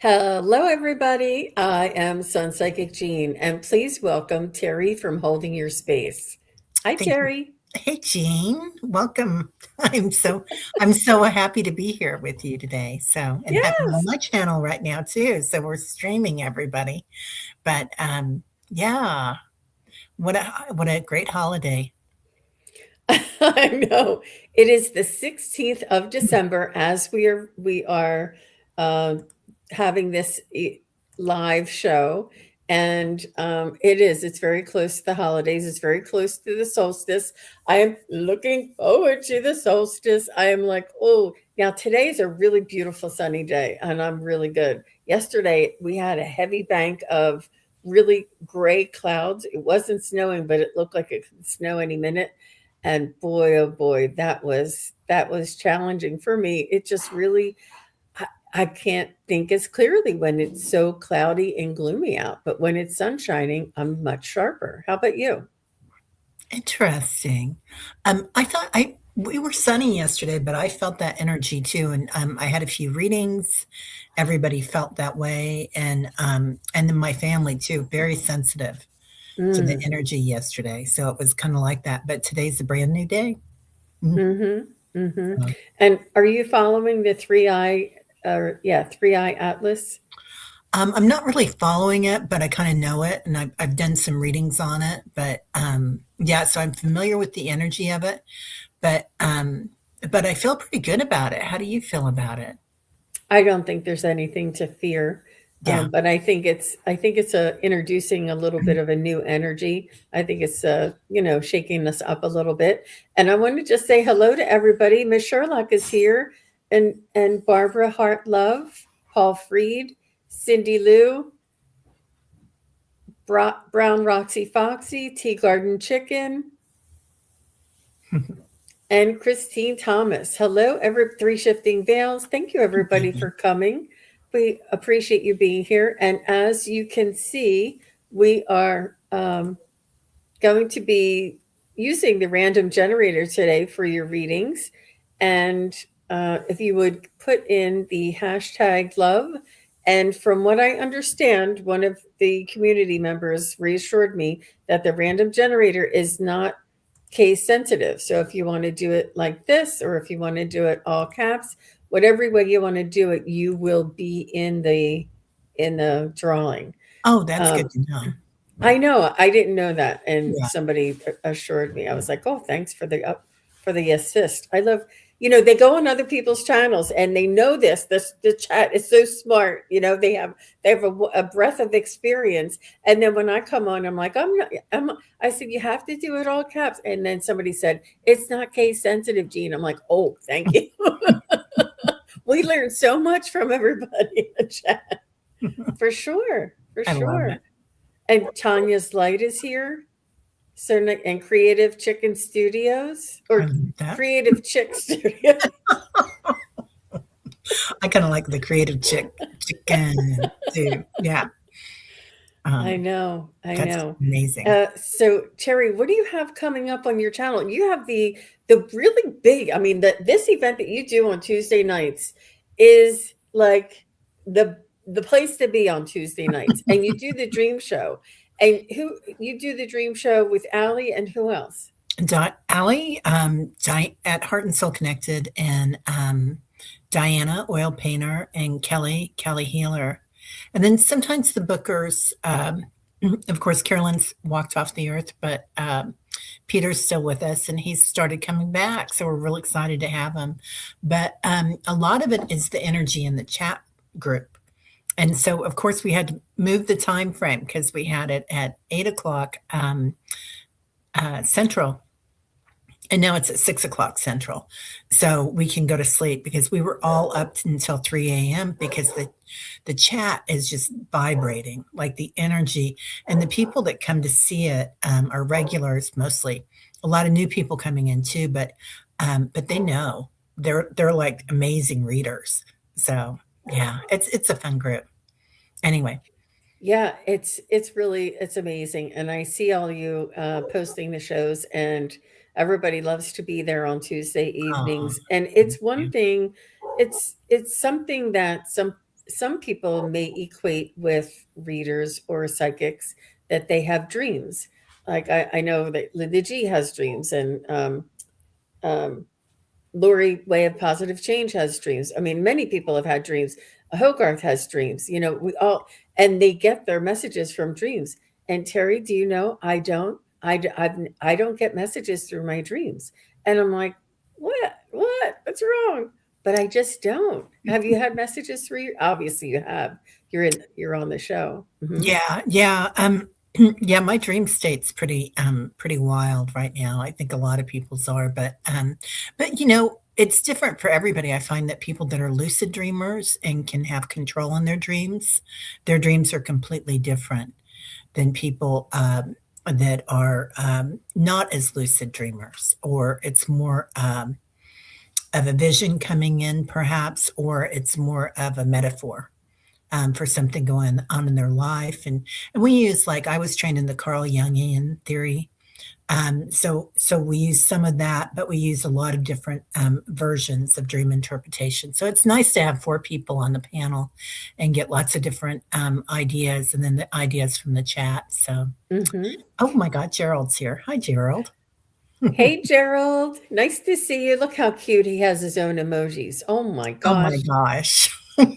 Hello, everybody. I am Sun Psychic Jean, and please welcome Terry from Holding Your Space. Hi, Thank you. Terry. Hey, Jean, welcome. I'm so happy to be here with you today. And have you on Yes, my channel right now too. So we're streaming everybody. But yeah, what a great holiday. I know. It is the 16th of December as we are uh, having this live show. And it's very close to the holidays. It's very close to the solstice. I am looking forward to the solstice. I am like, oh, now today's a really beautiful sunny day, and I'm really good. Yesterday, we had a heavy bank of really gray clouds. It wasn't snowing, but it looked like it could snow any minute. And boy, oh boy, that was challenging for me. It just really I can't think as clearly when it's so cloudy and gloomy out, but when it's sun shining, I'm much sharper. How about you? Interesting. I thought I we were sunny yesterday, but I felt that energy too. And I had a few readings. Everybody felt that way, and then my family too, very sensitive to the Mm. energy yesterday. So it was kind of like that. But today's a brand new day. Mhm. Mm-hmm. Mm-hmm. So, And are you following the three eye atlas? I'm not really following it, but I kind of know it, and I've done some readings on it. But yeah, so I'm familiar with the energy of it. But but I feel pretty good about it. How do you feel about it? I don't think there's anything to fear, Yeah. but I think it's introducing a little bit of a new energy. I think it's shaking us up a little bit. And I want to just say hello to everybody. Miss Sherlock is here, and Barbara Hart Love, Paul Freed, Cindy Lou, Brown Roxy Foxy, Tea Garden Chicken, and Christine Thomas. Hello, every three shifting veils. Thank you, everybody, for coming. We appreciate you being here. And as you can see, we are going to be using the random generator today for your readings. And if you would put in the hashtag love. And from what I understand, one of the community members reassured me that the random generator is not case sensitive. So if you want to do it like this, or if you want to do it all caps, whatever way you want to do it, you will be in the drawing. Oh, that's good Um, to know. I know I didn't know that, and Yeah. somebody assured me. I was like, "Oh, thanks for the assist." I love, they go on other people's channels and they know this. The chat is so smart. They have a breadth of experience. And then when I come on, I'm like, I'm not. I said you have to do it all caps. And then somebody said it's not case sensitive, Gene. I'm like, oh, thank you. We learned so much from everybody in the chat, for sure, for I love it. sure. And Tanya's Light is here. So, and Creative Chicken Studios, I or love that. Creative Chick Studio. I kind of like the creative chicken too. Yeah. I Um, know, I that's know. amazing. So Terry, what do you have coming up on your channel? You have the really big. I mean, this event that you do on Tuesday nights is like the place to be on Tuesday nights, and you do the dream show. And who you do the dream show with Allie and who else? Allie, at Heart and Soul Connected, and Diana, oil painter, and Kelly Healer. And then sometimes the bookers, of course, Carolyn's walked off the earth, but Peter's still with us and he's started coming back. So we're real excited to have him. But a lot of it is the energy in the chat group. And so, of course, we had to move the time frame because we had it at 8 o'clock Central, and now it's at 6 o'clock Central. So we can go to sleep because we were all up until 3 a.m. because the chat is just vibrating, like the energy. And the people that come to see it are regulars mostly. A lot of new people coming in too, but they know they're like amazing readers. So yeah, it's a fun group. Anyway, Yeah, it's amazing, and I see all you posting the shows, and everybody loves to be there on Tuesday oh, evenings. And thank it's one you. thing, it's something that some people may equate with readers or psychics that they have dreams. Like I know that Linda G has dreams, and um, Lori Way of Positive Change has dreams. I mean, many people have had dreams. Hogarth has dreams. You know, we all, and they get their messages from dreams. And Teri, do you know? I don't. I don't get messages through my dreams. And I'm like, what? What? What's wrong? But I just don't. Have you had messages through you? Obviously, you have. You're on the show. Mhm. Yeah, yeah. Yeah, my dream state's pretty wild right now. I think a lot of people's are, but it's different for everybody. I find that people that are lucid dreamers and can have control in their dreams are completely different than people that are not as lucid dreamers, or it's more of a vision coming in, perhaps, or it's more of a metaphor for something going on in their life. And we use, like, I was trained in the Carl Jungian theory. So we use some of that, but we use a lot of different versions of dream interpretation. So it's nice to have 4 people on the panel and get lots of different ideas, and then the ideas from the chat. So, Mhm. oh my God, Gerald's here. Hi, Gerald. Hey, Gerald. Nice to see you. Look how cute he has his own emojis. Oh my Oh my gosh. gosh.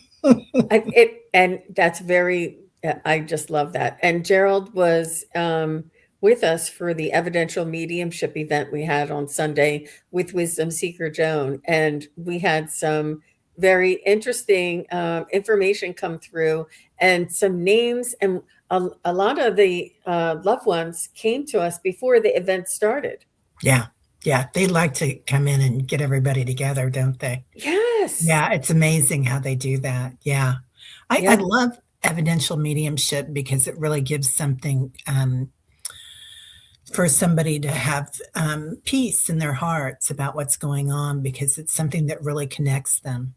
And that's very, I just love that. And Gerald was with us for the evidential mediumship event we had on Sunday with Wisdom Seeker Joan. And we had some very interesting information come through, and some names. And a lot of the loved ones came to us before the event started. Yeah. Yeah. They like to come in and get everybody together, don't they? Yes. Yeah, it's amazing how they do that. Yeah. I Yep. love evidential mediumship because it really gives something for somebody to have peace in their hearts about what's going on, because it's something that really connects them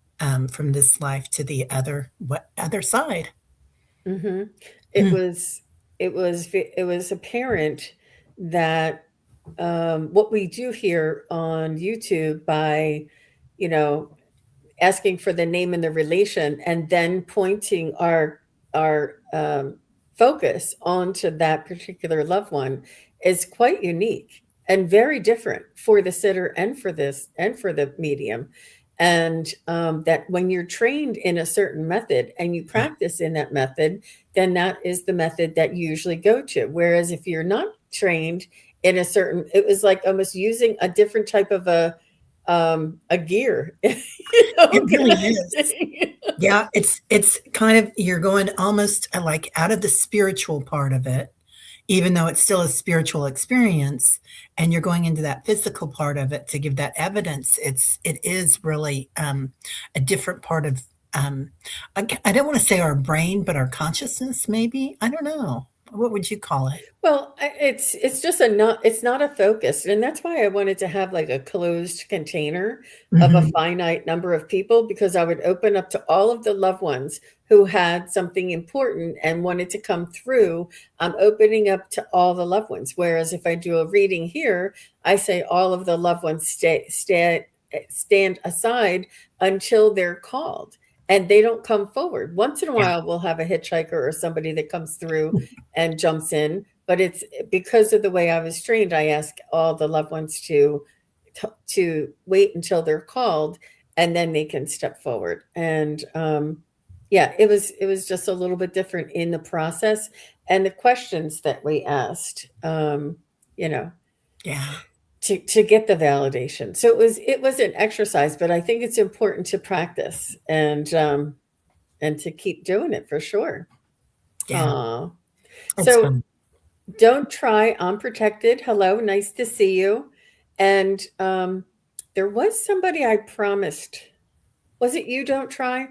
from this life to the other side. Hmm. It Mm, was it was apparent that what we do here on YouTube by, you know, asking for the name and the relation, and then pointing our focus onto that particular loved one is quite unique and very different for the sitter and for this and for the medium. And that when you're trained in a certain method and you yeah. practice in that method, then that is the method that you usually go to. Whereas if you're not trained in a certain, it was like almost using a different type of a gear, It really kind of is. thing. Yeah, it's kind of, you're going almost like out of the spiritual part of it, even though it's still a spiritual experience, and you're going into that physical part of it to give that evidence. It is really a different part of I don't want to say our brain, but our consciousness, maybe. I don't know. What would you call it? Well, it's just a not it's not a focus, and that's why I wanted to have like a closed container of a Hmm. finite number of people, because I would open up to all of the loved ones who had something important and wanted to come through. I'm opening up to all the loved ones. Whereas if I do a reading here, I say all of the loved ones stand aside until they're called. And they don't come forward. Once in a Yeah. while, we'll have a hitchhiker or somebody that comes through and jumps in. But it's because of the way I was trained. I ask all the loved ones to wait until they're called, and then they can step forward. And yeah, it was just a little bit different in the process and the questions that we asked. You know, Yeah. to get the validation. So it was an exercise, but I think it's important to practice and to keep doing it for sure. Yeah. It's So fun. don't try unprotected. Hello, nice to see you. And there was somebody I promised. Was it you? Don't try.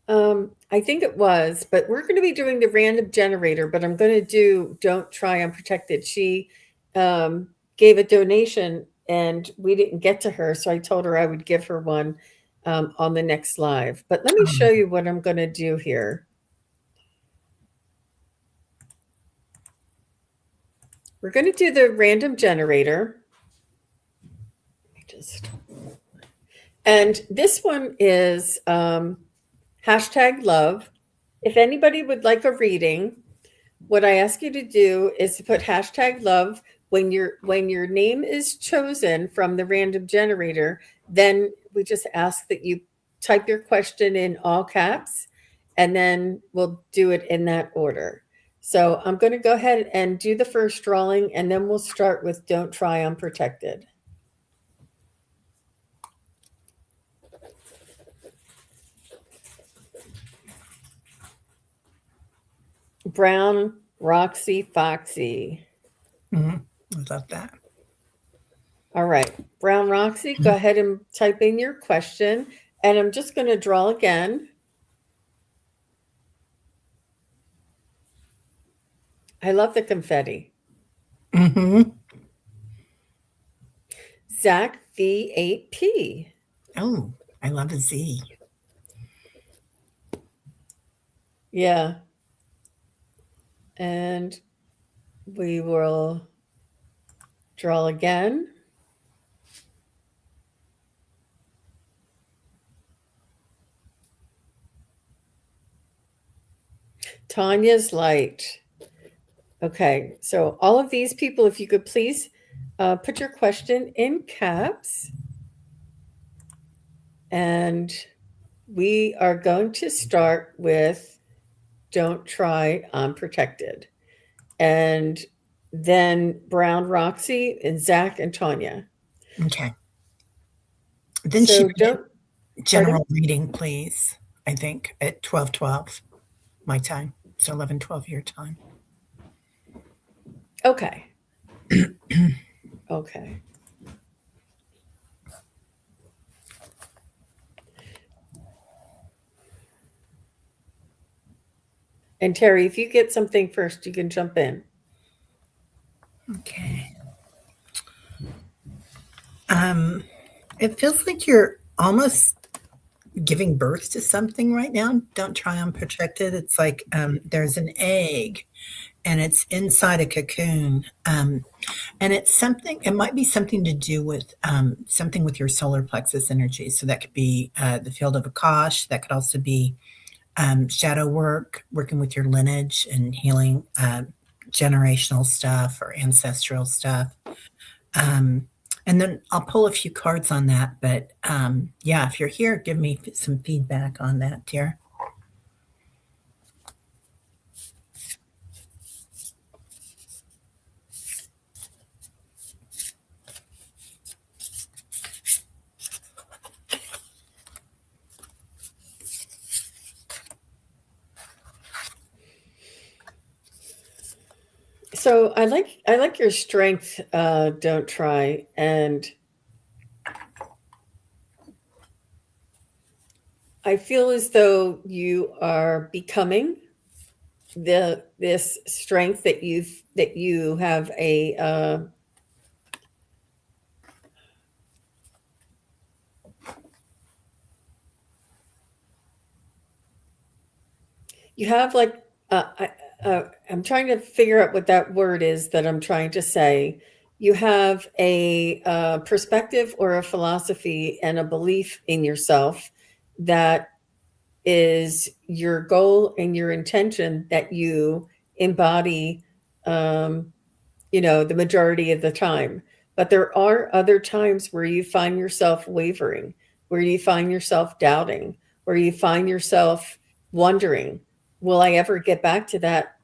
I think it was, but we're going to be doing the random generator. But I'm going to do don't try unprotected. She gave a donation, and we didn't get to her, so I told her I would give her one on the next live. But let me show you what I'm going to do here. We're going to do the random generator. And this one is #love. If anybody would like a reading, what I ask you to do is to put #love when your name is chosen from the random generator. Then we just ask that you type your question in all caps, and then we'll do it in that order. So I'm going to go ahead and do the first drawing, and then we'll start with Don't Try Unprotected. Brown Roxy Foxy. I love that. All right, Brown Roxy, go ahead and type in your question. And I'm just going to draw again. I love the confetti. Zach V8P. Oh, I love a Z. Yeah. And we will draw again. Tanya's light. Okay, so all of these people, if you could please put your question in caps. And we are going to start with Don't Try Unprotected. And then Brown Roxy and Zach and Tanya. Okay. Then So she don't general reading, please. I think at 12:12 my time, so 11:12 your time. Okay. Okay. And Teri, if you get something first, you can jump in. Okay. It feels like you're almost giving birth to something right now. Don't try unprotected. It's like there's an egg and it's inside a cocoon. And it's something, it might be something to do with something with your solar plexus energy. So that could be the field of Akash. That could also be shadow work, working with your lineage and healing generational stuff or ancestral stuff. And then I'll pull a few cards on that. But yeah, if you're here, give me some feedback on that, dear. So I like your strength. Don't try, and I feel as though you are becoming this strength that you have a you have like I'm trying to figure out what that word is that I'm trying to say. You have a perspective or a philosophy and a belief in yourself that is your goal and your intention that you embody, the majority of the time. But there are other times where you find yourself wavering, where you find yourself doubting, where you find yourself wondering, will I ever get back to that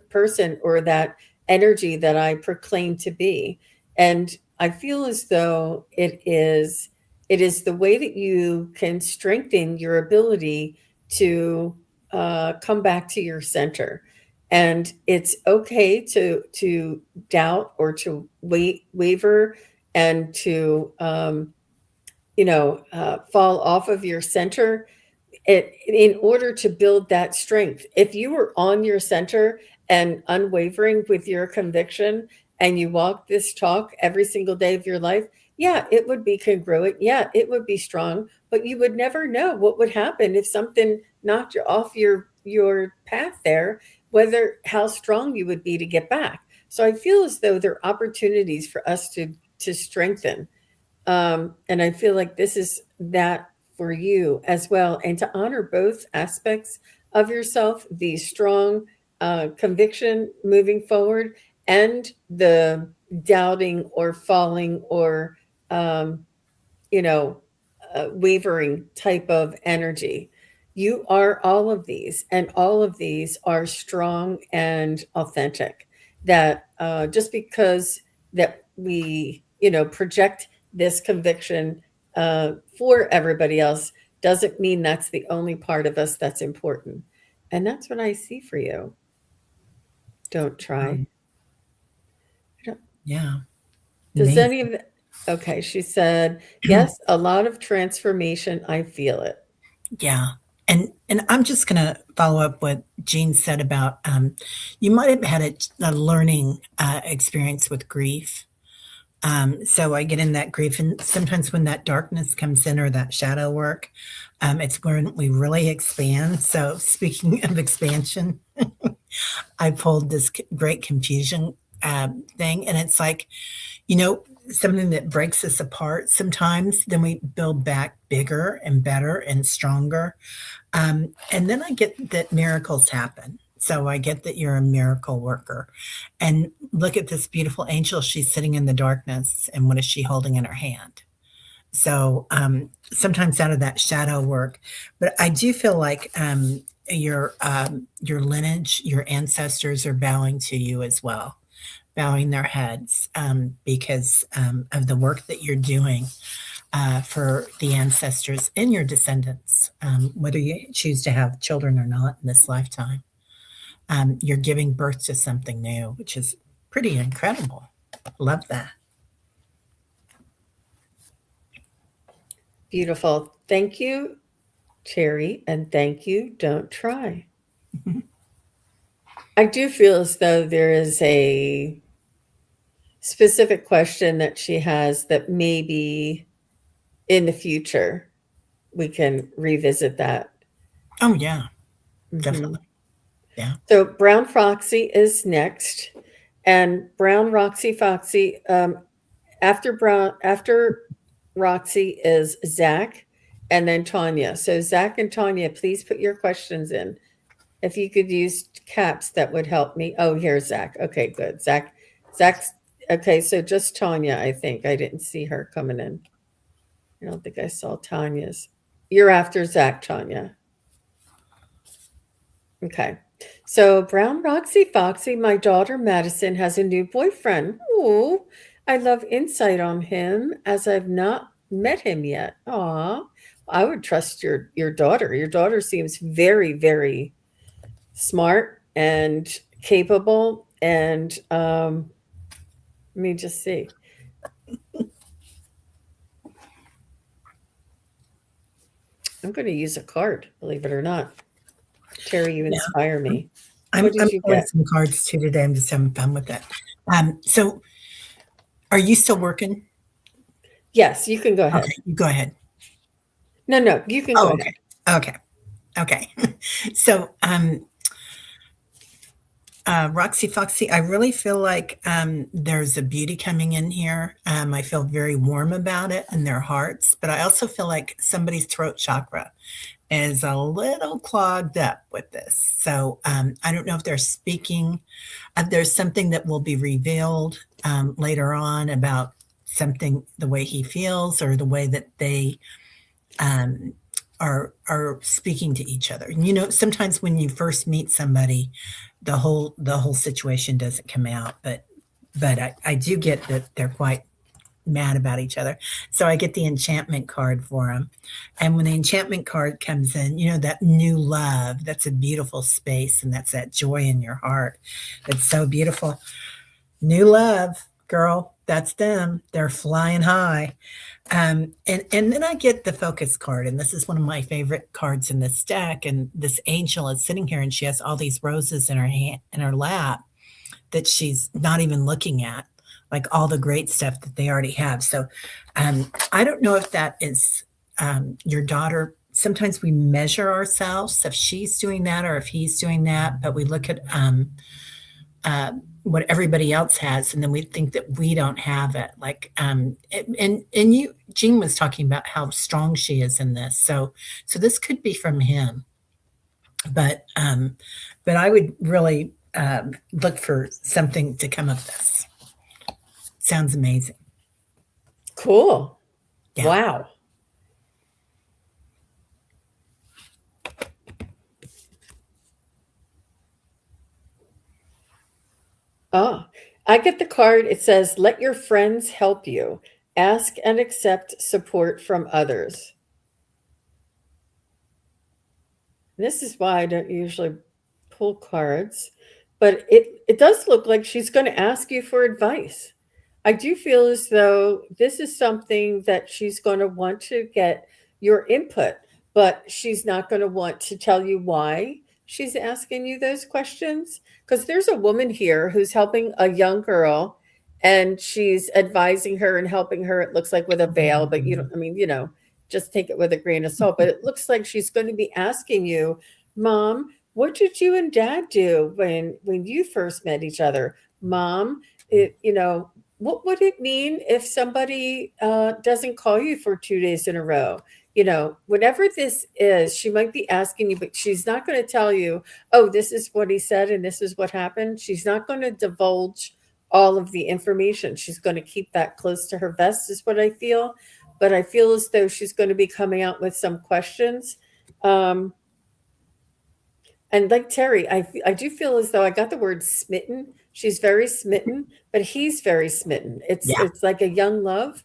person or that energy that I proclaim to be? And I feel as though it is the way that you can strengthen your ability to come back to your center. And it's okay to doubt or to waver and to fall off of your center in order to build that strength. If you were on your center and unwavering with your conviction and you walk this talk every single day of your life, yeah, it would be congruent. Yeah, it would be strong, but you would never know what would happen if something knocked you off your path there, whether how strong you would be to get back. So I feel as though there are opportunities for us to strengthen. And I feel like this is that for you as well, and to honor both aspects of yourself, the strong conviction moving forward and the doubting or falling or um, you know, wavering type of energy. You are all of these, and all of these are strong and authentic. That just because that we, project this conviction for everybody else doesn't mean that's the only part of us that's important. And that's what I see for you. Don't try. Um, yeah. Does Amazing. any of the, okay, she said, yes, a lot of transformation. I feel it. Yeah. And I'm just going to follow up what Jean said about you might have had a learning experience with grief. So I get in that grief, and sometimes when that darkness comes in or that shadow work, it's when we really expand. So speaking of expansion, I pulled this great confusion thing, and it's like, something that breaks us apart sometimes, then we build back bigger and better and stronger. And then I get that miracles happen. So I get that you're a miracle worker. And look at this beautiful angel. She's sitting in the darkness. And what is she holding in her hand? So sometimes out of that shadow work, but I do feel like your lineage, your ancestors are bowing to you as well, bowing their heads because of the work that you're doing for the ancestors and your descendants, whether you choose to have children or not in this lifetime. You're giving birth to something new, which is pretty incredible. Love that. Beautiful. Thank you, Teri, and thank you. Don't try. I do feel as though there is a specific question that she has that maybe in the future we can revisit that. Oh, yeah, Mhm. definitely. Yeah. So Brown Foxy is next, and Brown Roxy Foxy. After Roxy is Zach, and then Tanya. So Zach and Tanya, please put your questions in. If you could use caps, that would help me. Oh, here's Zach. Okay, good. Zach's okay. So just Tanya, I think. I didn't see her coming in. I don't think I saw Tanya's. You're after Zach, Tanya. Okay. So Brown Roxy Foxy, my daughter Madison has a new boyfriend. Ooh, I love insight on him as I've not met him yet. Aw. I would trust your daughter. Your daughter seems very, very smart and capable. And let me just see. I'm going to use a card, believe it or not. Teri, you inspire me. I'm What did you pulling get? some cards too today. I'm just having fun with it. So are you still working? Yes, you can go ahead. Okay, you go ahead. No, you can go ahead. Okay. So Roxy Foxy, I really feel like there's a beauty coming in here. I feel very warm about it in their hearts, but I also feel like somebody's throat chakra is a little clogged up with this. So I don't know if they're speaking. There's something that will be revealed later on about something, the way he feels or the way that they are speaking to each other. And, sometimes when you first meet somebody, the whole situation doesn't come out, but I do get that they're quite mad about each other. So I get the enchantment card for them. And when the enchantment card comes in, that new love, that's a beautiful space, and that's that joy in your heart. It's so beautiful. New love, girl, that's them. They're flying high. And then I get the focus card, and this is one of my favorite cards in this deck. And this angel is sitting here, and she has all these roses in her hand, in her lap, that she's not even looking at, like all the great stuff that they already have. So I don't know if that is your daughter. Sometimes we measure ourselves if she's doing that or if he's doing that, but we look at what everybody else has, and then we think that we don't have it. Like, and you, Jean was talking about how strong she is in this. So this could be from him, but I would really look for something to come of this. Sounds amazing. Cool. Yeah. Wow. Oh, I get the card. It says, let your friends help you. Ask and accept support from others. This is why I don't usually pull cards, but it does look like she's going to ask you for advice. I do feel as though this is something that she's going to want to get your input, but she's not going to want to tell you why she's asking you those questions. Because there's a woman here who's helping a young girl and she's advising her and helping her, it looks like with a veil, but you don't, I mean, just take it with a grain of salt. But it looks like she's going to be asking you, Mom, what did you and Dad do when you first met each other? Mom, what would it mean if somebody doesn't call you for 2 days in a row? Whatever this is, she might be asking you, but she's not going to tell you, oh, this is what he said and this is what happened. She's not going to divulge all of the information. She's going to keep that close to her vest, is what I feel. But I feel as though she's going to be coming out with some questions. And like Teri, I do feel as though I got the word smitten. She's very smitten, but he's very smitten. It's like a young love.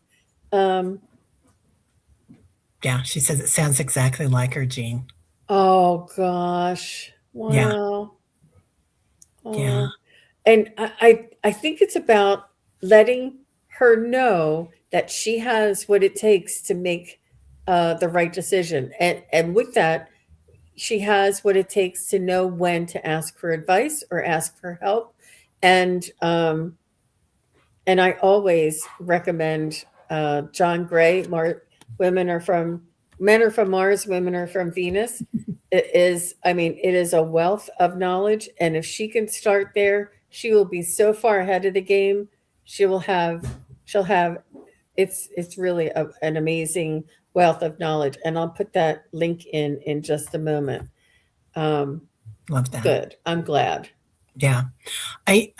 Yeah, she says it sounds exactly like her, Jean. Oh gosh. Wow. Yeah. Oh. Yeah. And I think it's about letting her know that she has what it takes to make the right decision. And with that, she has what it takes to know when to ask for advice or ask for help. And I always recommend John Gray. Men are from Mars, women are from Venus. It is a wealth of knowledge, and if she can start there, she will be so far ahead of the game. She'll have it's really an amazing wealth of knowledge, and I'll put that link in just a moment. Love that. Good. I'm glad. Yeah. I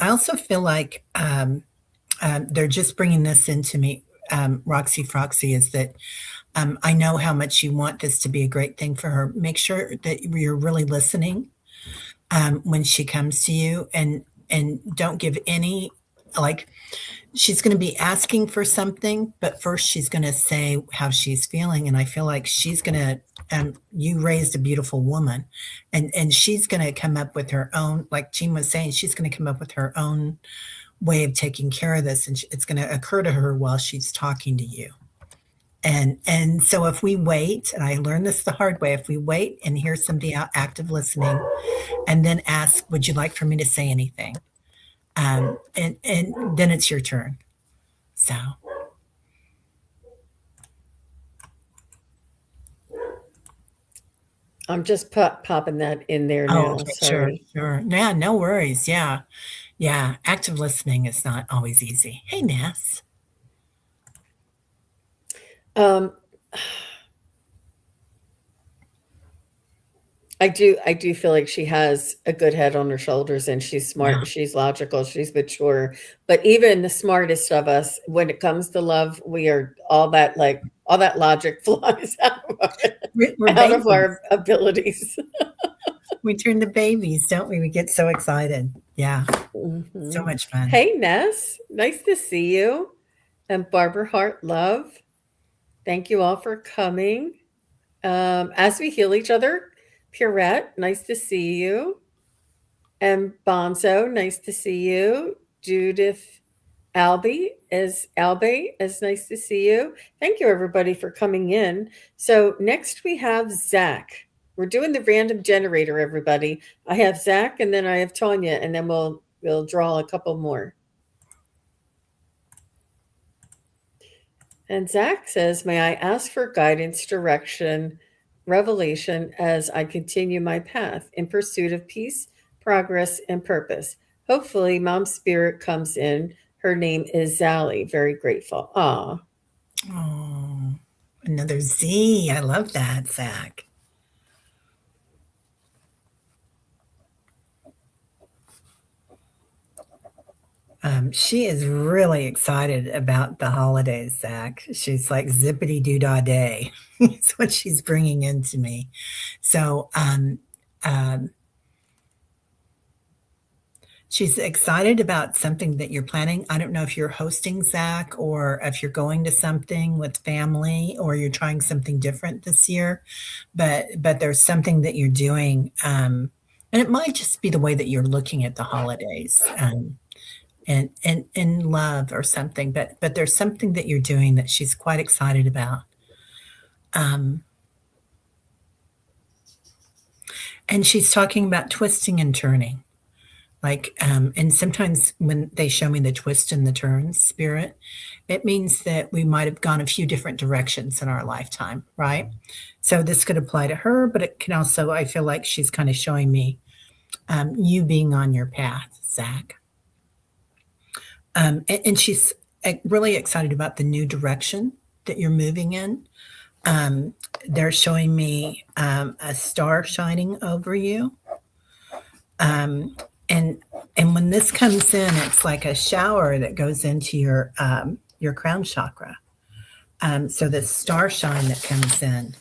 also feel like they're just bringing this into me, Roxy Froxy, is that I know how much you want this to be a great thing for her. Make sure that you're really listening when she comes to you, and don't give any, like, she's going to be asking for something, but first she's going to say how she's feeling. And I feel like she's going to, you raised a beautiful woman, and she's going to come up with her own, like Jean was saying, she's going to come up with her own way of taking care of this. And it's going to occur to her while she's talking to you. And so if we wait, and I learned this the hard way, if we wait and hear somebody out active listening, and then ask, would you like for me to say anything? And then it's your turn. So. I'm just popping that in there now. Okay, Sorry. Sure. Yeah, no worries. Yeah. Active listening is not always easy. Hey, Ness. I do feel like she has a good head on her shoulders, and she's smart, Yeah. she's logical, she's mature. But even the smartest of us, when it comes to love, we are all that logic flies We're out of babies. our abilities. We turn to babies, don't we? We get so excited. Yeah. So much fun. Hey, Ness, nice to see you. And Barbara Hart Love, thank you all for coming. As we heal each other, Purette, nice to see you. And Bonzo, nice to see you. Judith Albie is nice to see you. Thank you everybody for coming in. So next we have Zach. We're doing the random generator, everybody. I have Zach, and then I have Tanya, and then we'll draw a couple more. And Zach says, may I ask for guidance, direction, revelation as I continue my path in pursuit of peace, progress, and purpose? hopefully mom's spirit comes in. Her name is Sally. Very grateful. Ah, Oh, another Z. I love that, Zach. She is really excited about the holidays, Zach. She's like zippity doo dah day. It's what she's bringing into me. So, um, she's excited about something that you're planning. I don't know if you're hosting, Zach, or if you're going to something with family, or you're trying something different this year. But there's something that you're doing, and it might just be the way that you're looking at the holidays. And in love or something, but there's something that you're doing that she's quite excited about. Um, and she's talking about twisting and turning. Like, and sometimes when they show me the twist and the turns spirit, it means that we might have gone a few different directions in our lifetime, right? So this could apply to her, but it can also, I feel like she's kind of showing me you being on your path, Zach. And she's really excited about the new direction that you're moving in. Um, they're showing me a star shining over you. Um, and and when this comes in, it's like a shower that goes into your crown chakra. So the star shine that comes in.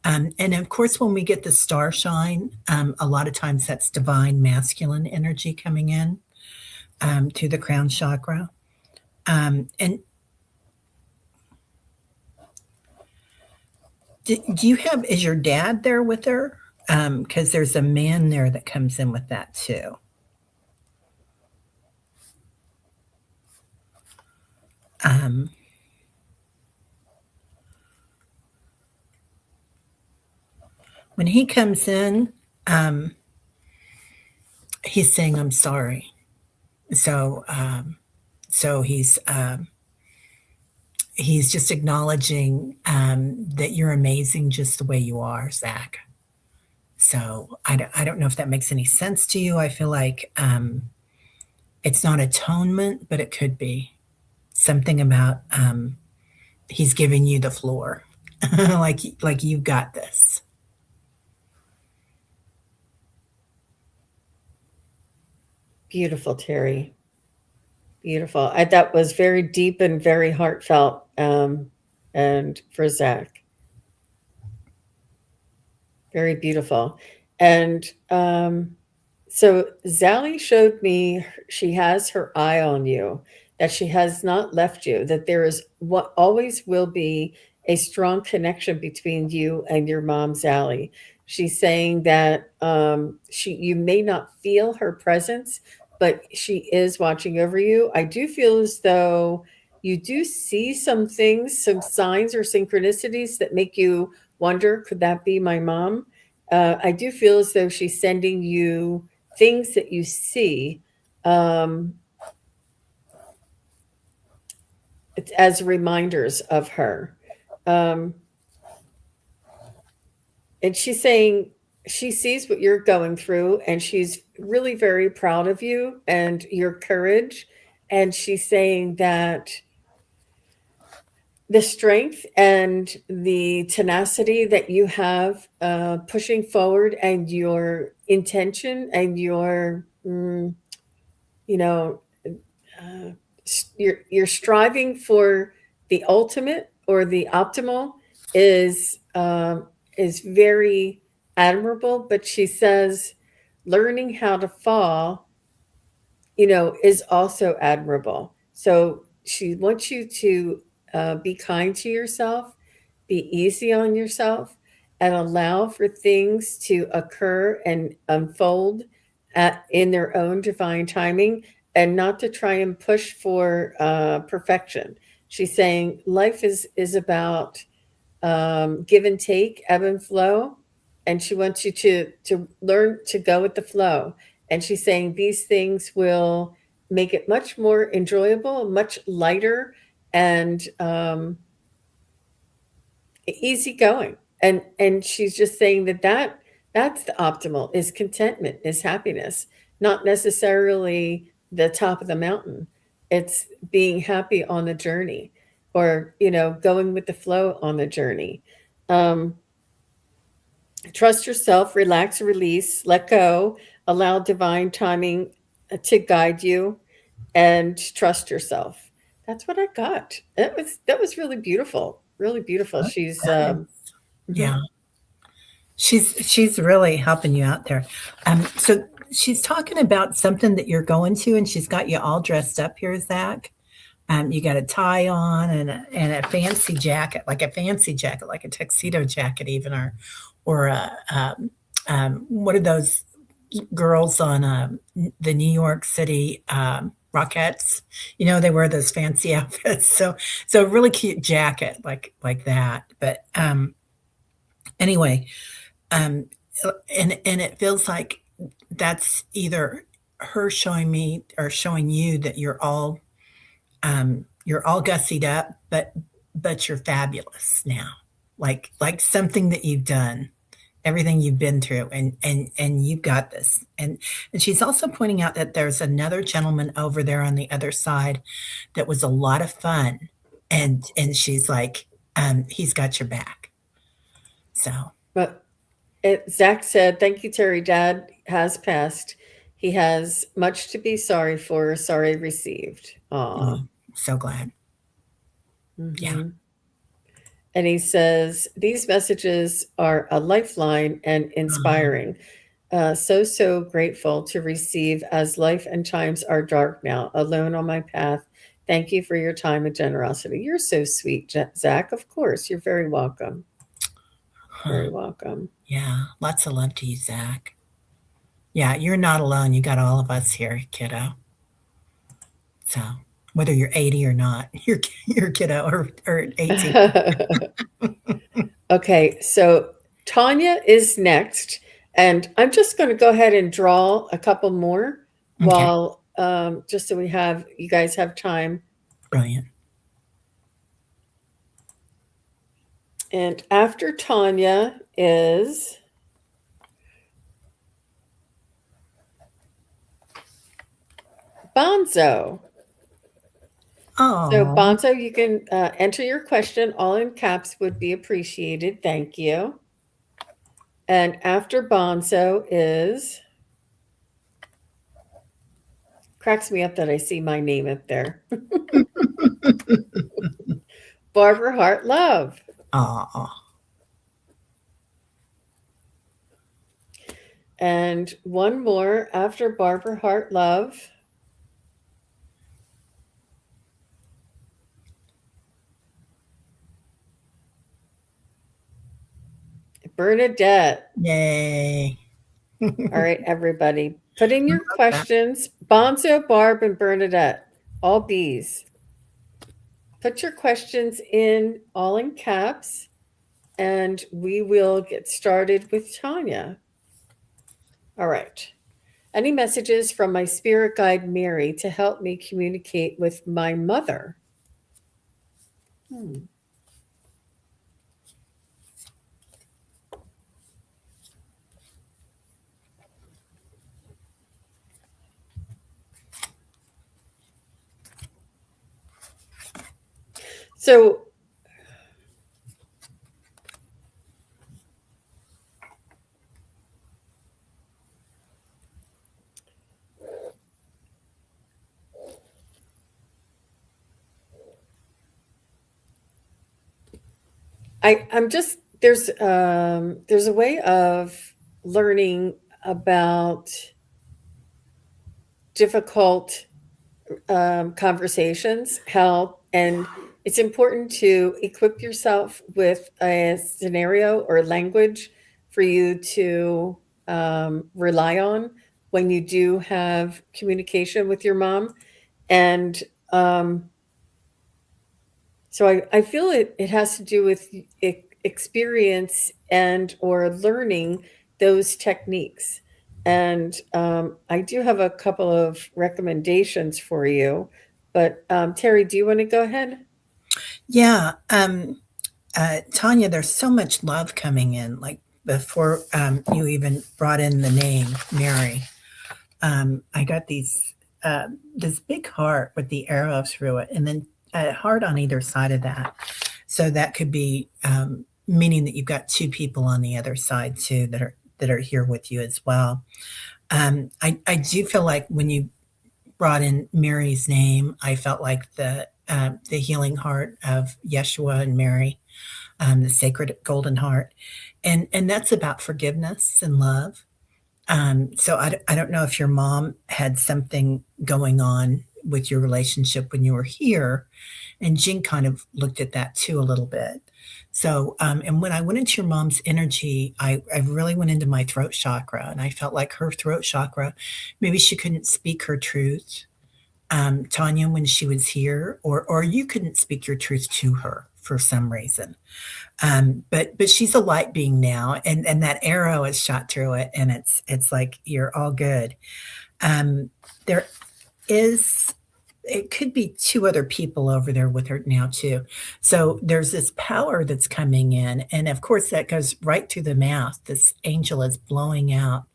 And of course, when we get the star shine, a lot of times that's divine masculine energy coming in to the crown chakra. And do you have, is your dad there with her? Because there's a man there that comes in with that too. Um, when he comes in, he's saying, "I'm sorry." So, so he's just acknowledging that you're amazing just the way you are, Zach. So I don't know if that makes any sense to you. I feel like it's not atonement, but it could be something about he's giving you the floor, like you've got this. beautiful, Terry. Beautiful. That was very deep and very heartfelt. And for Zach, very beautiful. And so Sally showed me she has her eye on you, that she has not left you, that there is what always will be a strong connection between you and your mom, Sally. She's saying that you may not feel her presence, but she is watching over you. I do feel as though you do see some things, some signs or synchronicities that make you wonder, could that be my mom? I do feel as though she's sending you things that you see um, as reminders of her. Um, and she's saying she sees what you're going through and she's really very proud of you and your courage. And she's saying that the strength and the tenacity that you have pushing forward and your intention and your, you know, uh, you're striving for the ultimate or the optimal is very admirable. But she says learning how to fall, is also admirable. So she wants you to be kind to yourself, be easy on yourself, and allow for things to occur and unfold in their own divine timing, and not to try and push for perfection. She's saying life is about give and take, ebb and flow, and she wants you to learn to go with the flow. And she's saying these things will make it much more enjoyable, much lighter, and easygoing. And she's just saying that's the optimal, is contentment, is happiness, not necessarily the top of the mountain. It's being happy on the journey, or going with the flow on the journey. Um, Trust yourself, relax, release, let go, allow divine timing to guide you, and trust yourself. That's what I got. That was really beautiful, really beautiful. She's That is, mhm. yeah. She's really helping you out there. So she's talking about something that you're going to, and she's got you all dressed up here, Zach. You got a tie on and a fancy jacket, like a tuxedo jacket, even, or what are those girls on the New York City Rockettes? They wear those fancy outfits. So a really cute jacket, like that. But anyway, um, and it feels like that's either her showing me or showing you that you're all gussied up, but you're fabulous now. Like something that you've done, everything you've been through, and you've got this. And she's also pointing out that there's another gentleman over there on the other side that was a lot of fun, and she's like, he's got your back. So But Zach said, "Thank you, Terry. Dad has passed. He has much to be sorry for. Sorry received." Aw. so glad. Yeah. Hmm. And he says, "These messages are a lifeline and Uh-huh. inspiring. So grateful to receive as life and times are dark now, alone on my path. Thank you for your time and generosity." You're so sweet, Zach. Of course, you're very welcome. Huh. Very welcome. Yeah. Lots of love to you, Zach. Yeah, you're not alone. You got all of us here, kiddo. So whether you're 80 or not, you're kiddo or 18. Okay, so Tanya is next, and I'm just going to go ahead and draw a couple more Okay. while just so you guys have time. Brilliant. And after Tanya is Bonzo. So Oh, Bonzo, you can enter your question. All in caps would be appreciated. Thank you. And after Bonzo is, cracks me up that I see my name up there, Barbara Hart Love. oh, And one more after Barbara Hart Love. Bernadette. yay. All right, everybody. Put in your Love that. questions. Bonzo, Barb, and Bernadette. All B's. Put your questions in all in caps, and we will get started with Tanya. All right. Any messages from my spirit guide Mary to help me communicate with my mother? Hmm. So I'm just there's a way of learning about difficult conversations, how, and it's important to equip yourself with a scenario or language for you to rely on when you do have communication with your mom. And so I feel it has to do with experience and or learning those techniques. And I do have a couple of recommendations for you. But Teri, do you want to go ahead? Yeah. Tanya, there's so much love coming in. Like before you even brought in the name Mary, I got these this big heart with the arrow through it, and then a heart on either side of that. So that could be meaning that you've got two people on the other side too that are here with you as well. I do feel like when you brought in Mary's name, I felt like the healing heart of Yeshua and Mary, the sacred golden heart, and that's about forgiveness and love. So I don't know if your mom had something going on with your relationship when you were here, and Jean kind of looked at that too a little bit. So, and when I went into your mom's energy, I really went into my throat chakra, and I felt like her throat chakra, maybe she couldn't speak her truth, Tanya, when she was here, or you couldn't speak your truth to her for some reason. But she's a light being now, and that arrow is shot through it, and it's like you're all good. There is it could be two other people over there with her now too. So there's this power that's coming in, and of course that goes right through the mouth. This angel is blowing out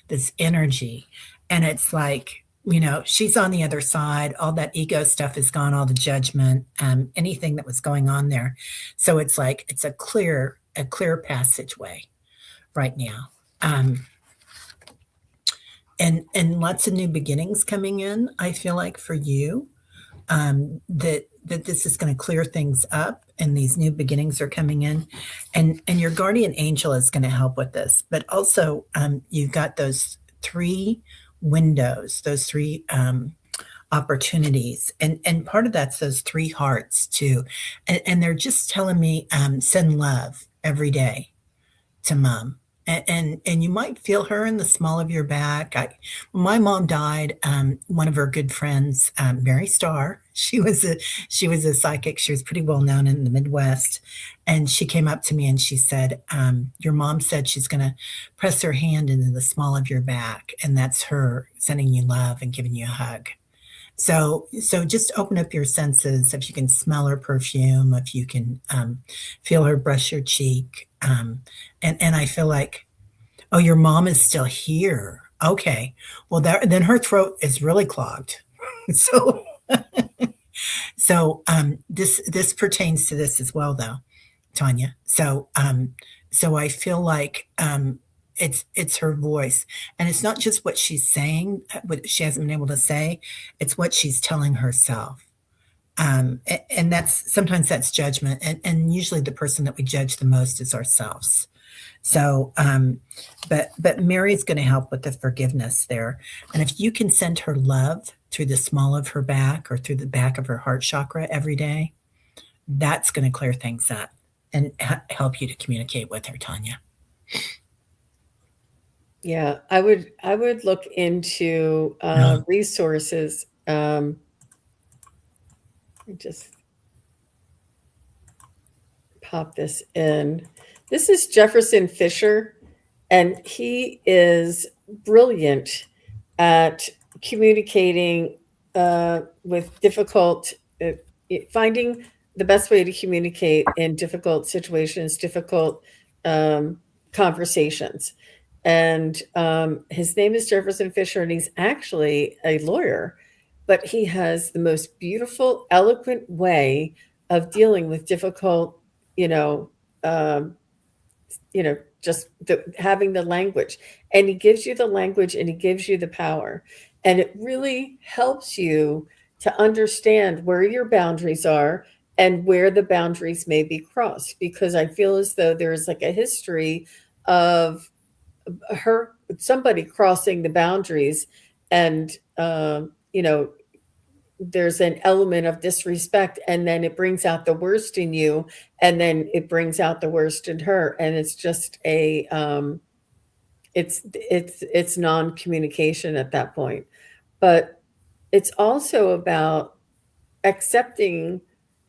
this energy, and it's like, she's on the other side. All that ego stuff is gone, all the judgment, anything that was going on there. So it's like it's a clear passageway right now. And lots of new beginnings coming in. I feel like for you, that this is going to clear things up, and these new beginnings are coming in, and your guardian angel is going to help with this. But also, you've got those three windows, those three opportunities, and part of that's those three hearts too, and they're just telling me, send love every day to mom. And you might feel her in the small of your back. When my mom died, one of her good friends, Mary Starr, she was a psychic. She was pretty well known in the Midwest, and she came up to me and she said, "Your mom said she's going to press her hand into the small of your back, and that's her sending you love and giving you a hug." So just open up your senses. If you can smell her perfume, if you can feel her brush your cheek, and I feel like, oh, your mom is still here. Okay, well, then her throat is really clogged. So this pertains to this as well, though, Tanya. So I feel like it's her voice, and it's not just what she's saying, what she hasn't been able to say. It's what she's telling herself. And that's sometimes that's judgment, and usually the person that we judge the most is ourselves. So, but Mary's going to help with the forgiveness there, and if you can send her love through the small of her back or through the back of her heart chakra every day, that's going to clear things up and help you to communicate with her, Tanya. Yeah, I would look into resources. Just pop this in. This is Jefferson Fisher, and he is brilliant at communicating with difficult, finding the best way to communicate in difficult situations, difficult conversations. And his name is Jefferson Fisher, and he's actually a lawyer, but he has the most beautiful, eloquent way of dealing with difficult, you know, um, just having the language. And he gives you the language, and he gives you the power, and it really helps you to understand where your boundaries are and where the boundaries may be crossed. Because I feel as though there's like a history of somebody crossing the boundaries, and there's an element of disrespect, and then it brings out the worst in you, and then it brings out the worst in her, and it's just it's non-communication at that point. But it's also about accepting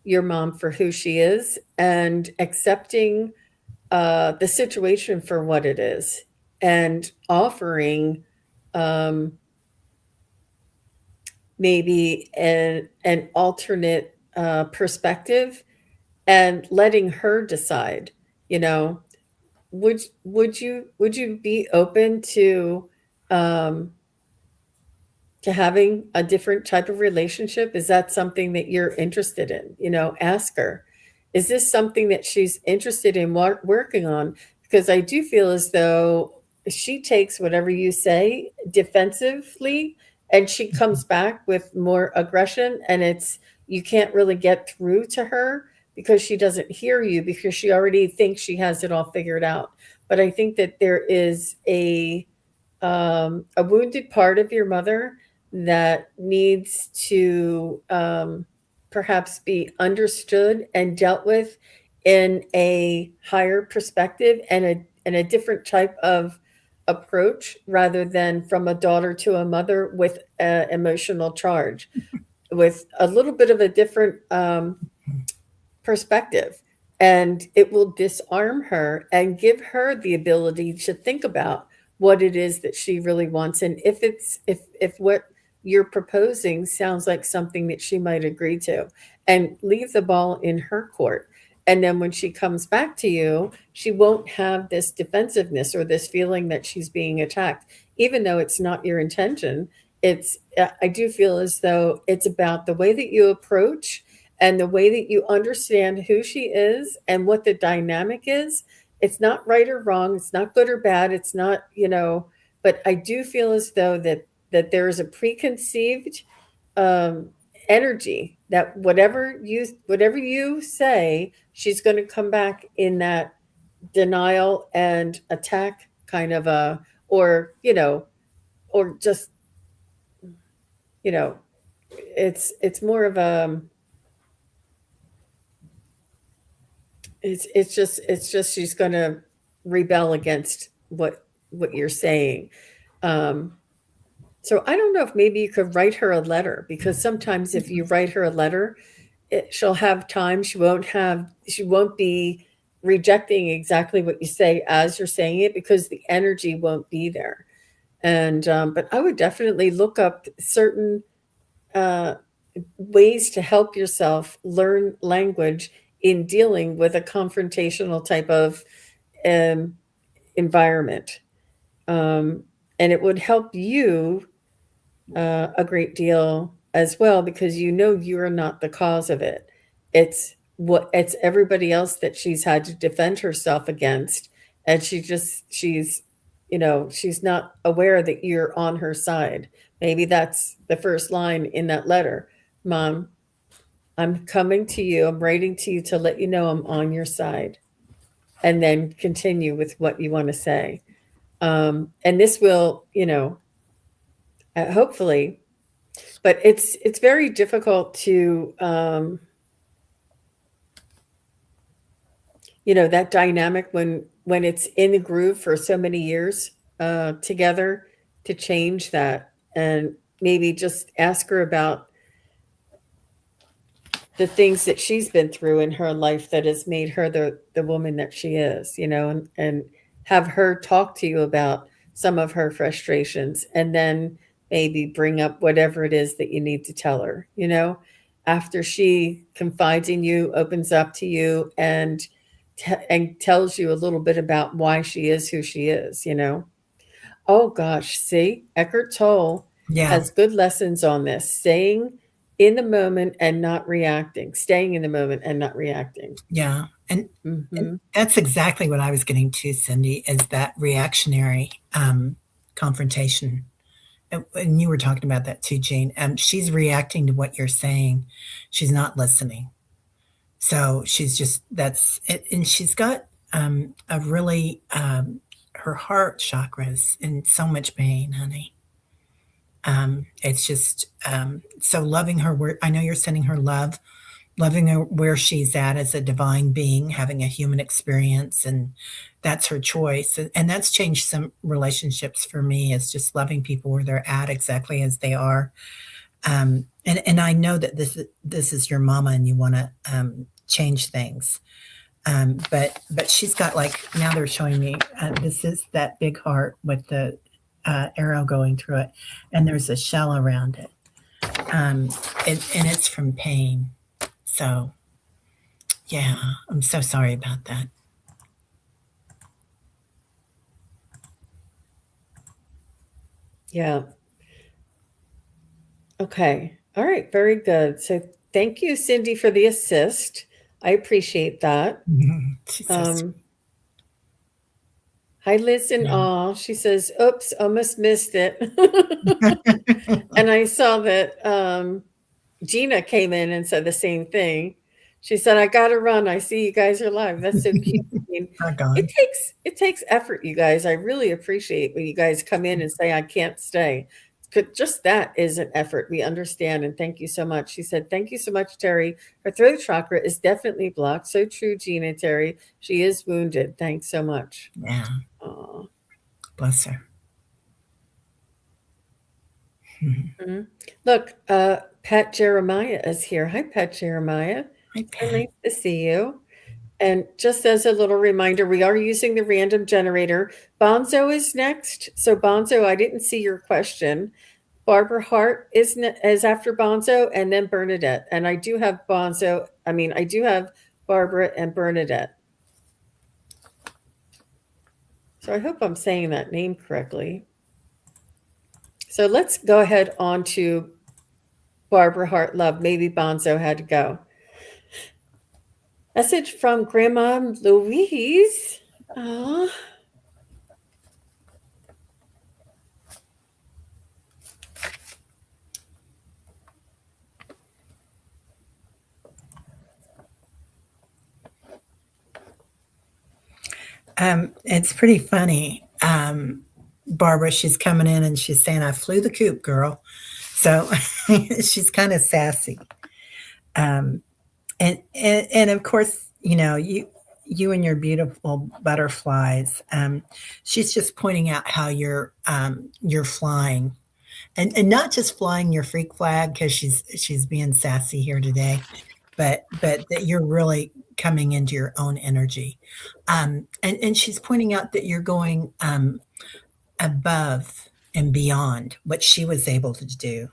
your mom for who she is, and accepting the situation for what it is, and offering maybe an alternate perspective, and letting her decide. You know, would you be open to to having a different type of relationship? Is that something that you're interested in? Ask her, is this something that she's interested in working on? Because I do feel as though she takes whatever you say defensively, and she comes back with more aggression, and you can't really get through to her because she doesn't hear you, because she already thinks she has it all figured out. But I think that there is a wounded part of your mother that needs to perhaps be understood and dealt with in a higher perspective, and a different type of approach, rather than from a daughter to a mother with an emotional charge, with a little bit of a different perspective. And it will disarm her and give her the ability to think about what it is that she really wants, and if what you're proposing sounds like something that she might agree to, and leave the ball in her court. And then when she comes back to you, she won't have this defensiveness or this feeling that she's being attacked, even though it's not your intention. I do feel as though it's about the way that you approach and the way that you understand who she is and what the dynamic is. It's not right or wrong. It's not good or bad. It's not, but I do feel as though that there is a preconceived um, energy that whatever you say, she's going to come back in that denial and attack kind of or just, you know, it's more of a it's just she's going to rebel against what you're saying. Um, so I don't know if maybe you could write her a letter, because sometimes if you write her a letter, she'll have time. She won't be rejecting exactly what you say as you're saying it, because the energy won't be there. And but I would definitely look up certain uh, ways to help yourself learn language in dealing with a confrontational type of um, environment. Um, and it would help you a great deal as well, because you're not the cause of it. It's everybody else that she's had to defend herself against, and she's not aware that you're on her side. Maybe that's the first line in that letter. Mom, I'm coming to you, I'm writing to you to let you know I'm on your side. And then continue with what you want to say. And this will, hopefully, but it's very difficult to, that dynamic when it's in the groove for so many years together, to change that. And maybe just ask her about the things that she's been through in her life that has made her the woman that she is, and have her talk to you about some of her frustrations, and then maybe bring up whatever it is that you need to tell her, after she confides in you, opens up to you, and tells you a little bit about why she is who she is. Oh gosh, see, Eckhart Tolle Yeah. has good lessons on this. Staying in the moment and not reacting. Yeah. And Hmm. that's exactly what I was getting to, Cindy, is that reactionary confrontation. And you were talking about that too, Jane. She's reacting to what you're saying. She's not listening. So she's just, that's it. And she's got a really, her heart chakras in so much pain, honey. It's just, so loving her where I know you're sending her love, loving her where she's at as a divine being, having a human experience, and that's her choice. And that's changed some relationships for me, is just loving people where they're at exactly as they are. And I know that this is your mama, and you want to change things. But she's got, like, now they're showing me this is that big heart with the arrow going through it, and there's a shell around it, and it's from pain. So yeah, I'm so sorry about that. Yeah. Okay. All right. Very good. So thank you, Cindy, for the assist. I appreciate that. She's so sweet. Um, Hi, Liz and Yeah. all. She says, oops, almost missed it. And I saw that Gina came in and said the same thing. She said, I gotta run. I see you guys are live. That's so cute. I mean, Gone. it takes effort, you guys. I really appreciate when you guys come in and say, I can't stay. Just that is an effort. We understand. And thank you so much. She said, thank you so much, Teri. Her throat chakra is definitely blocked. So true, Gina, Teri. She is wounded. Thanks so much. Yeah. Aw. Bless her. Mm-hmm. Look, Pat Jeremiah is here. Hi, Pat Jeremiah. Hi, So Pat. nice to see you. And just as a little reminder, we are using the random generator. Bonzo is next. So Bonzo, I didn't see your question. Barbara Hart is after Bonzo, and then Bernadette. And I do have Bonzo. I mean, I do have Barbara and Bernadette. So I hope I'm saying that name correctly. So let's go ahead on to Barbara Hart Love. Maybe Bonzo had to go. Message from Grandma Louise. Aww. It's pretty funny. Barbara, she's coming in and she's saying, I flew the coop, girl. So she's kind of sassy. And of course, you and your beautiful butterflies. She's just pointing out how you're flying, and not just flying your freak flag because she's being sassy here today, but that you're really coming into your own energy. And she's pointing out that you're going above and beyond what she was able to do,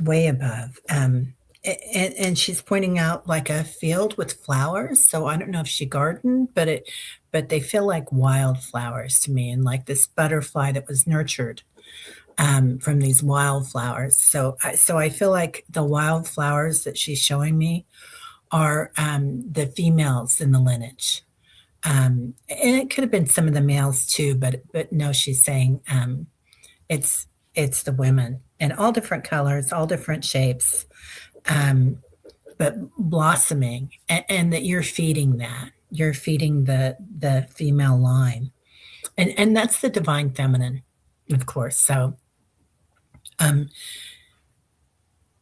way above. And she's pointing out like a field with flowers. So I don't know if she gardened, but they feel like wildflowers to me, and like this butterfly that was nurtured from these wildflowers. So I feel like the wildflowers that she's showing me are the females in the lineage. And it could have been some of the males too, but no, she's saying it's the women in all different colors, all different shapes, but blossoming, and that you're feeding that. You're feeding the female line, and that's the divine feminine, of course. So,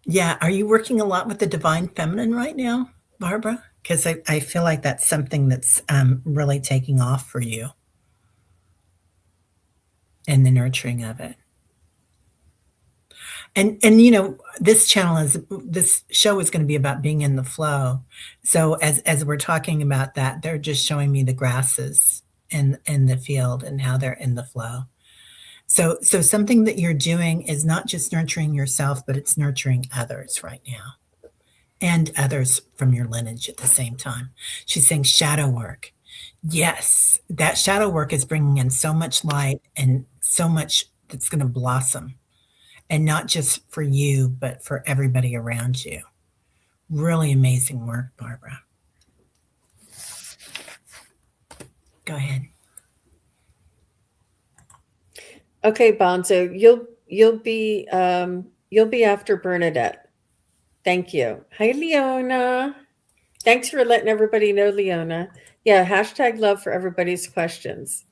yeah, are you working a lot with the divine feminine right now, Barbara? Because I feel like that's something that's really taking off for you, and the nurturing of it. And this show is going to be about being in the flow. So as we're talking about that, they're just showing me the grasses in the field and how they're in the flow. So something that you're doing is not just nurturing yourself, but it's nurturing others right now, and others from your lineage at the same time. She's saying shadow work. Yes, that shadow work is bringing in so much light and so much that's going to blossom, and not just for you, but for everybody around you. Really amazing work, Barbara. Go ahead. Okay, Bonzo, you'll be after Bernadette. Thank you. Hi, Leona. Thanks for letting everybody know, Leona. Yeah, hashtag love for everybody's questions.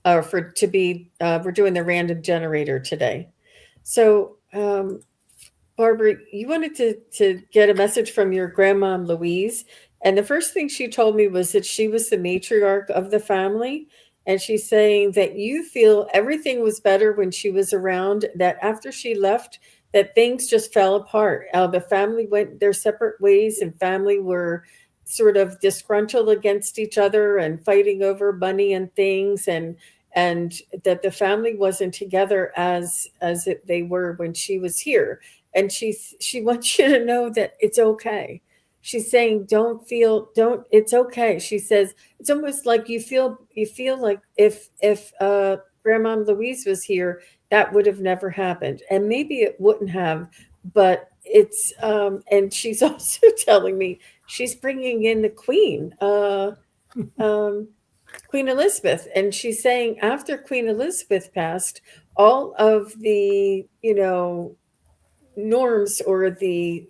We're doing the random generator today. So, Barbara, you wanted to get a message from your grandma Louise, and the first thing she told me was that she was the matriarch of the family, and she's saying that you feel everything was better when she was around, that after she left, that things just fell apart. The family went their separate ways, and family were sort of disgruntled against each other and fighting over money and things, and that the family wasn't together they were when she was here. And she wants you to know that it's okay. She's saying don't it's okay. She says it's almost like you feel like if Grandma Louise was here, that would have never happened. And maybe it wouldn't have, but it's, and she's also telling me she's bringing in the Queen, um, Queen Elizabeth. And she's saying after Queen Elizabeth passed, all of the, norms or the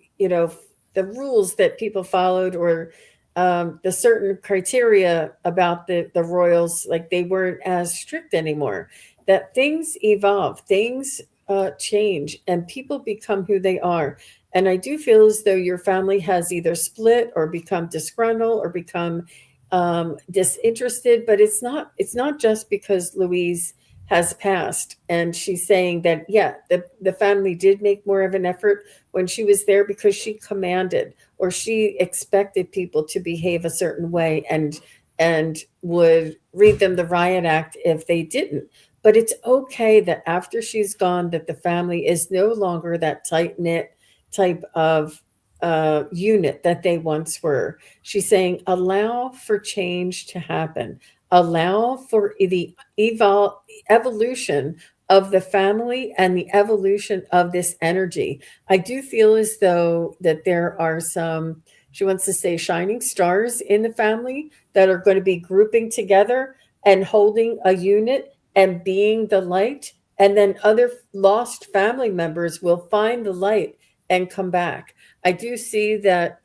rules that people followed, or the certain criteria about the royals, like they weren't as strict anymore. That things evolve, things change, and people become who they are. And I do feel as though your family has either split or become disgruntled or become disinterested. But it's not just because Louise has passed. And she's saying that, yeah, the family did make more of an effort when she was there, because she commanded, or she expected people to behave a certain way, and would read them the riot act if they didn't. But it's okay that after she's gone, that the family is no longer that tight knit type of unit that they once were. She's saying, allow for change to happen, allow for the evolution of the family and the evolution of this energy. I do feel as though that there are some, she wants to say, shining stars in the family that are going to be grouping together and holding a unit and being the light. And then other lost family members will find the light and come back. I do see that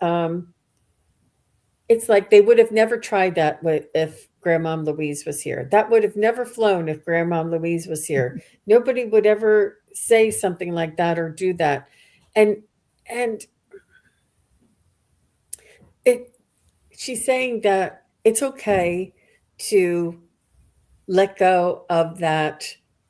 it's like they would have never tried that if Grandma Louise was here. That would have never flown if Grandma Louise was here. Nobody would ever say something like that or do that. And it she's saying that it's okay to let go of that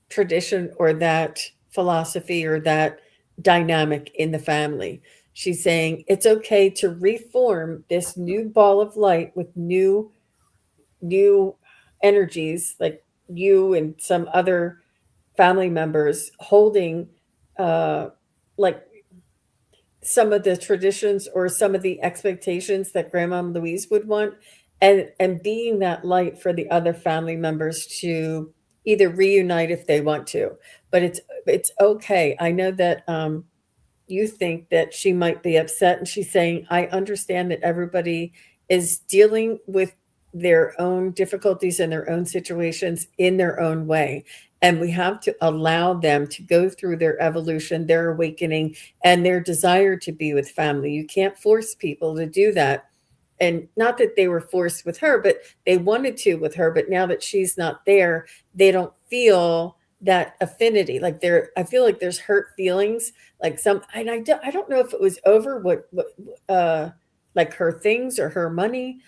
tradition or that philosophy or that dynamic in the family. She's saying it's okay to reform this new ball of light with new energies, like you and some other family members holding uh like some of the traditions or some of the expectations that Grandma Louise would want, and being that light for the other family members to either reunite if they want to. But it's okay. I know that you think that she might be upset, and she's saying, I understand that everybody is dealing with their own difficulties and their own situations in their own way, and we have to allow them to go through their evolution, their awakening, and their desire to be with family. You can't force people to do that. And not that they were forced with her, but they wanted to with her. But now that she's not there, they don't feel that affinity. Like there, I feel like there's hurt feelings. Like some, and I don't know if it was over like her things or her money,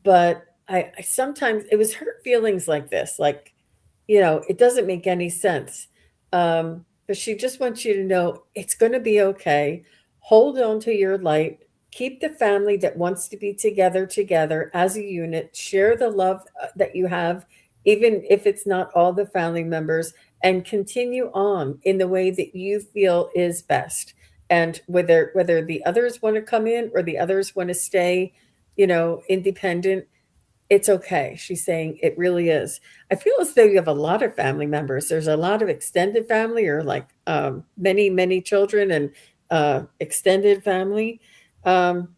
but I sometimes it was hurt feelings like this. Like, it doesn't make any sense. But she just wants you to know it's going to be okay. Hold on to your light. Keep the family that wants to be together as a unit. Share the love that you have, even if it's not all the family members, and continue on in the way that you feel is best. And whether the others want to come in or the others want to stay, independent, it's okay. She's saying it really is. I feel as though you have a lot of family members. There's a lot of extended family, or like many, many children and extended family. Um,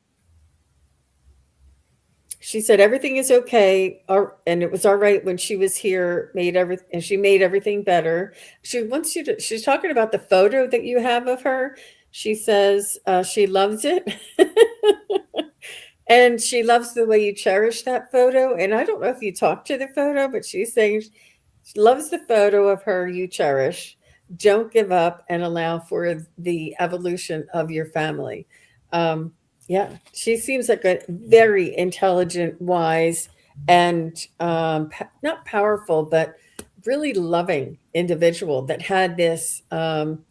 she said everything is okay, and it was all right when she was here. And she made everything better. She wants you to. She's talking about the photo that you have of her. She says she loves it. And she loves the way you cherish that photo. And I don't know if you talked to the photo, but she's saying she loves the photo of her you cherish. Don't give up and allow for the evolution of your family. Um, yeah, she seems like a very intelligent, wise, and not powerful, but really loving individual that had this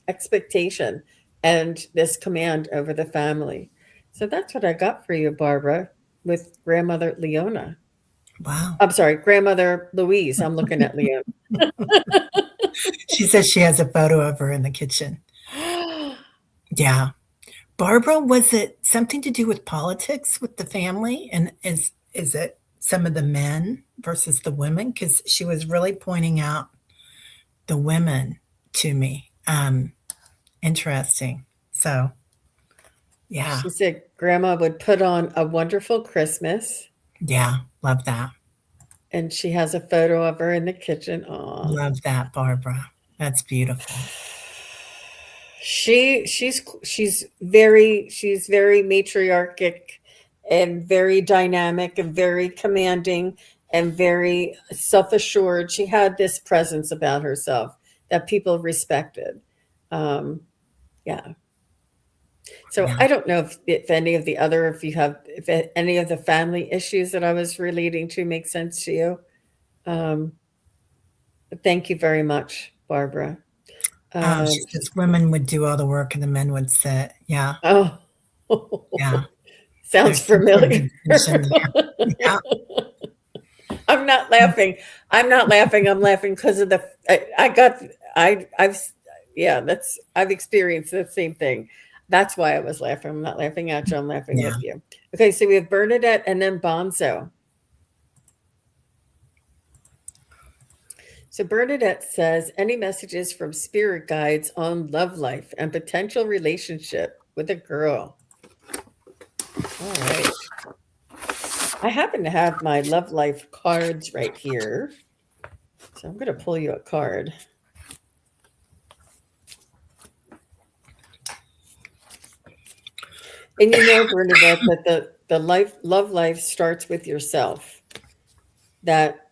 expectation and this command over the family. So that's what I got for you, Barbara, with grandmother Leona. Wow. I'm sorry, grandmother Louise. I'm looking at Leona. She says she has a photo of her in the kitchen. Yeah. Barbara, was it something to do with politics with the family? And is it some of the men versus the women? Because she was really pointing out the women to me. Interesting. So, yeah, She said grandma would put on A Wonderful Christmas, yeah, love that. and she has a photo of her in the kitchen. Aw. Love that, Barbara. That's beautiful. She's very matriarchic and very dynamic and very commanding and very self-assured. She had this presence about herself that people respected. Um, yeah. So Yeah. I don't know if any of the other, if any of the family issues that I was relating to make sense to you. Um, but thank you very much, Barbara. She Um, says women would do all the work and the men would sit. Yeah. oh, Yeah. sounds There's some sort of familiar. distinction there. Yeah. I'm not laughing. I'm not laughing. I'm laughing because of I got, I've, yeah, I've experienced the same thing. That's why I was laughing. I'm not laughing at you. I'm laughing Yeah. with you. Okay. So we have Bernadette and then Bonzo. So Bernadette says, any messages from spirit guides on love life and potential relationship with a girl? All right. I happen to have my love life cards right here. So I'm going to pull you a card. And you know, Bernadette, that the love life starts with yourself. That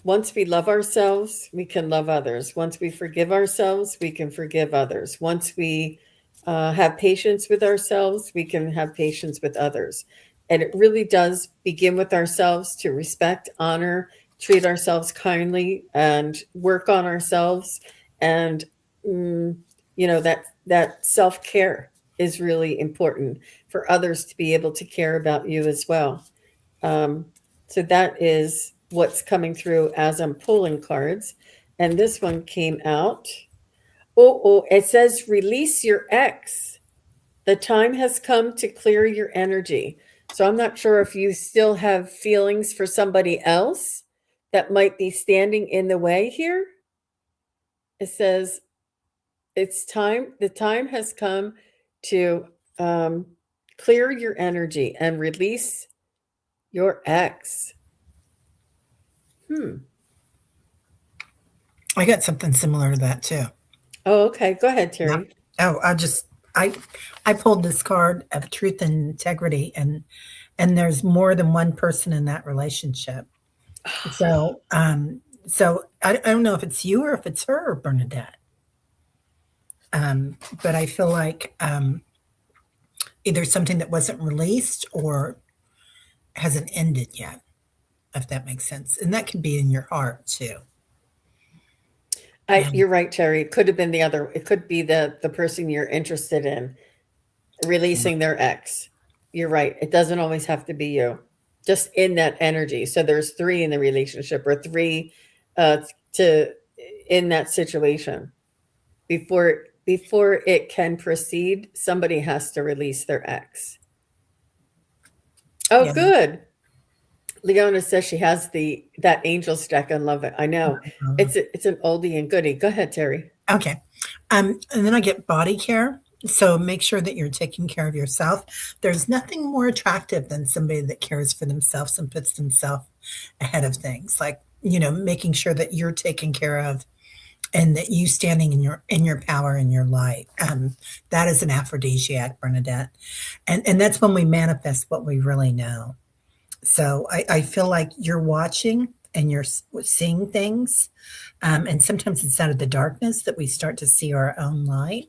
once we love ourselves, we can love others. Once we forgive ourselves, we can forgive others. Once we have patience with ourselves, we can have patience with others. And it really does begin with ourselves to respect, honor, treat ourselves kindly, and work on ourselves. And that self care is really important for others to be able to care about you as well. Um, so that is what's coming through as I'm pulling cards. And this one came out. Oh, it says release your ex. The time has come to clear your energy. So I'm not sure if you still have feelings for somebody else that might be standing in the way here. It says the time has come to clear your energy and release your ex. I got something similar to that too. Oh, okay. Go ahead, Yeah. Teri. Oh, I I pulled this card of truth and integrity, and there's more than one person in that relationship. So I don't know if it's you or if it's her, Bernadette. But I feel like either something that wasn't released or hasn't ended yet, if that makes sense. And that could be in your heart too. And You're right, Teri. It could have been the other. It could be the person you're interested in releasing their ex. You're right. It doesn't always have to be you. Just in that energy. So there's three in the relationship, or three to in that situation. Before it can proceed, somebody has to release their ex. Oh, yeah. good. Leona says she has that angels deck and love it. I know. It's an oldie and goodie. Go ahead, Teri. Okay. And then I get body care. So make sure that you're taking care of yourself. There's nothing more attractive than somebody that cares for themselves and puts themselves ahead of things. Like, making sure that you're taken care of and that you standing in your power and your light. That is an aphrodisiac, Bernadette. And that's when we manifest what we really know. So I feel like you're watching and you're seeing things. And sometimes it's out of the darkness that we start to see our own light.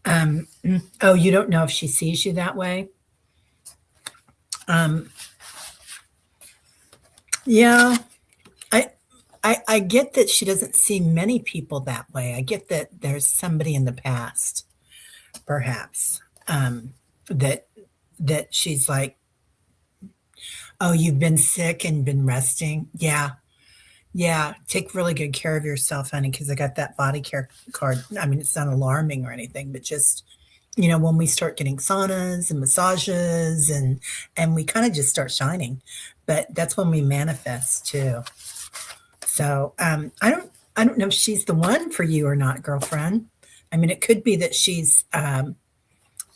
Oh, you don't know if she sees you that way? Yeah, I get that she doesn't see many people that way. I get that there's somebody in the past, perhaps, that she's like, oh, you've been sick and been resting. Yeah, yeah, take really good care of yourself, honey, because I got that body care card. I mean, it's not alarming or anything, but just, when we start getting saunas and massages and we kind of just start shining, but that's when we manifest too. So I don't know if she's the one for you or not, girlfriend. I mean, it could be that she's the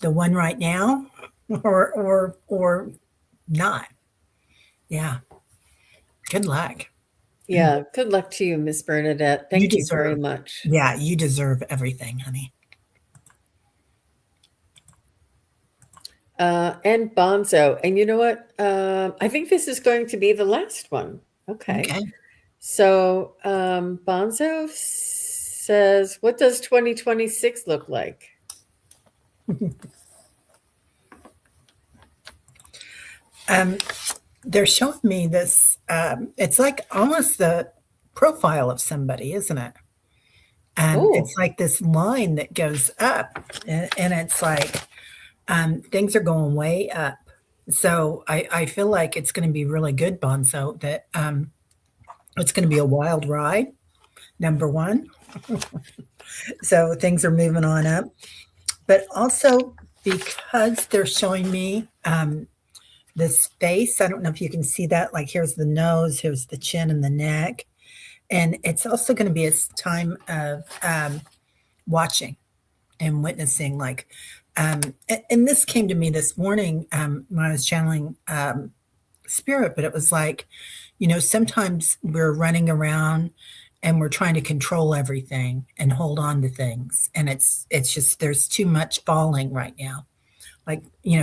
one right now, or not. Yeah. Good luck. Yeah. Good luck to you, Miss Bernadette. You Thank you very deserve. much. Yeah, you deserve everything, honey. And Bonzo. And you know what? I think this is going to be the last one. Okay. Okay. So Bonzo says, what does 2026 look like? They're showing me this. It's like almost the profile of somebody, isn't it? Oh, It's like this line that goes up, and it's like things are going way up. So I feel like it's going to be really good, Bonzo. That it's going to be a wild ride. Number one, so things are moving on up, but also because they're showing me this face. I don't know if you can see that. Like here's the nose, here's the chin and the neck, and it's also going to be a time of watching and witnessing. Like, and this came to me this morning when I was channeling spirit, but it was like, sometimes we're running around and we're trying to control everything and hold on to things, and it's just there's too much falling right now. Like,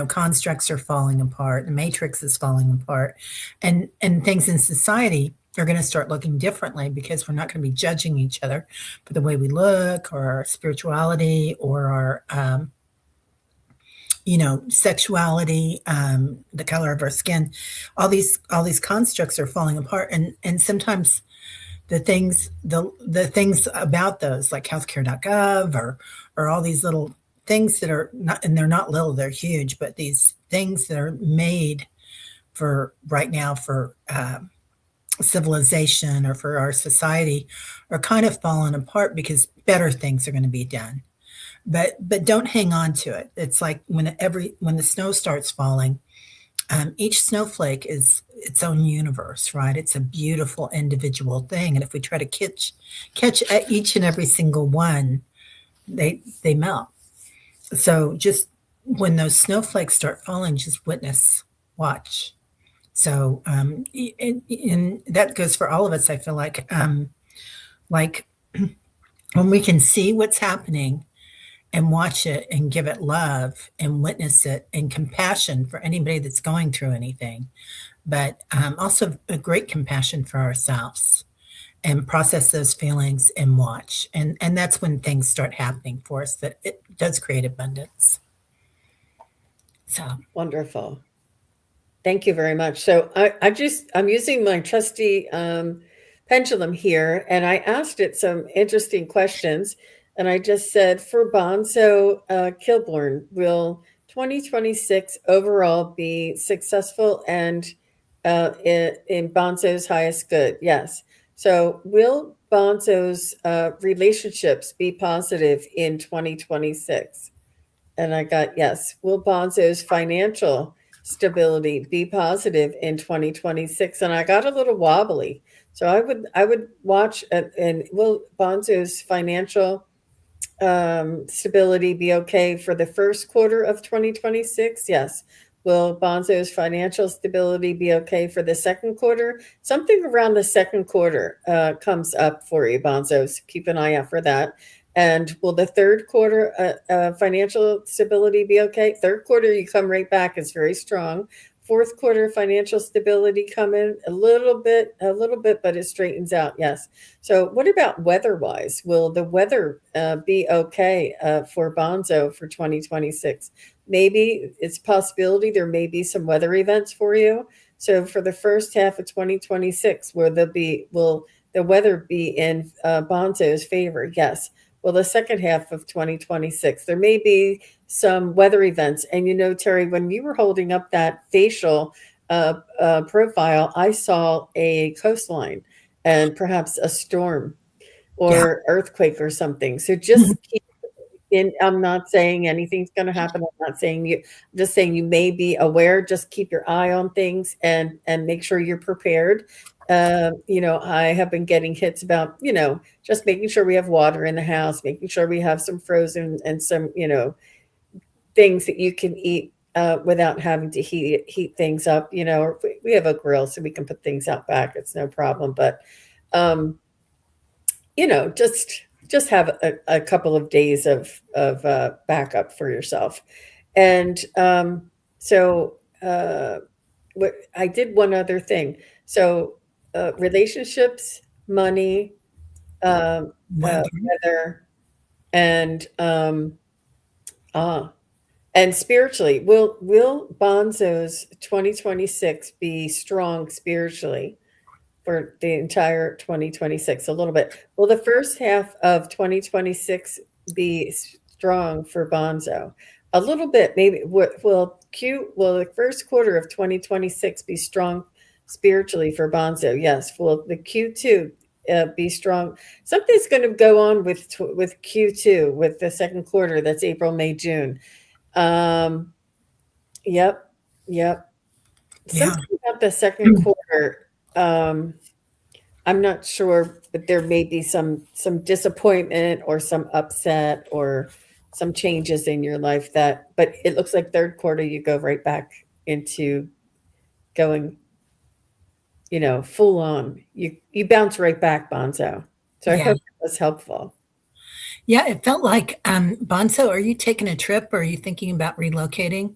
constructs are falling apart, the matrix is falling apart, and things in society are going to start looking differently because we're not going to be judging each other for the way we look or our spirituality or our sexuality, the color of our skin. All these constructs are falling apart, and sometimes the things about those, like healthcare.gov or all these little things that are not, and they're not little, they're huge, but these things that are made for right now for civilization or for our society are kind of falling apart because better things are going to be done. But don't hang on to it. It's like when the snow starts falling, each snowflake is its own universe, right? It's a beautiful individual thing, and if we try to catch each and every single one, they melt. So just when those snowflakes start falling, just witness, watch. So and that goes for all of us. I feel like when we can see what's happening and watch it and give it love and witness it and compassion for anybody that's going through anything, but also a great compassion for ourselves and process those feelings and watch. And that's when things start happening for us, that it does create abundance. So, wonderful. Thank you very much. So I'm using my trusty pendulum here, and I asked it some interesting questions. And I just said, for Bonzo Kilborn, will 2026 overall be successful and in Bonzo's highest good? Yes. So will Bonzo's relationships be positive in 2026? And I got yes. Will Bonzo's financial stability be positive in 2026? And I got a little wobbly. So I would watch and will Bonzo's financial stability be okay for the first quarter of 2026? Yes. Will Bonzo's financial stability be okay for the second quarter? Something around the second quarter comes up for you, Bonzo. So keep an eye out for that. And will the third quarter financial stability be okay? Third quarter, you come right back. It's very strong. Fourth quarter financial stability come in a little bit, but it straightens out. Yes. So, what about weather-wise? Will the weather be okay for Bonzo for 2026? Maybe it's a possibility there may be some weather events for you. So, for the first half of 2026, will the weather be in Bonzo's favor? Yes. Well, the second half of 2026, there may be some weather events. And Teri, when you were holding up that facial profile, I saw a coastline and perhaps a storm yeah. or earthquake or something. So just keep in. I'm not saying anything's going to happen. I'm not saying you. I'm just saying you may be aware. Just keep your eye on things and make sure you're prepared. I have been getting hits about, just making sure we have water in the house, making sure we have some frozen and some, things that you can eat without having to heat things up. Or we have a grill, so we can put things out back. It's no problem. But um, just have a couple of days of backup for yourself. And so what I did one other thing. So relationships, money, um, Weather. weather, and ah, and spiritually, will Bonzo's 2026 be strong spiritually for the entire 2026? A little bit. Will the first half of 2026 be strong for Bonzo? A little bit, maybe. Will the first quarter of 2026 be strong spiritually for Bonzo? Yes. Will the Q2 be strong? Something's going to go on with Q2, with the second quarter. That's April, May, June. Um, yep, yep. Yeah. Something about the second quarter. I'm not sure, but there may be some disappointment or some upset or some changes in your life but it looks like third quarter you go right back into going, full on. You bounce right back, Bonzo. So I Yeah. hope that was helpful. Yeah, it felt like, Bonso, are you taking a trip or are you thinking about relocating?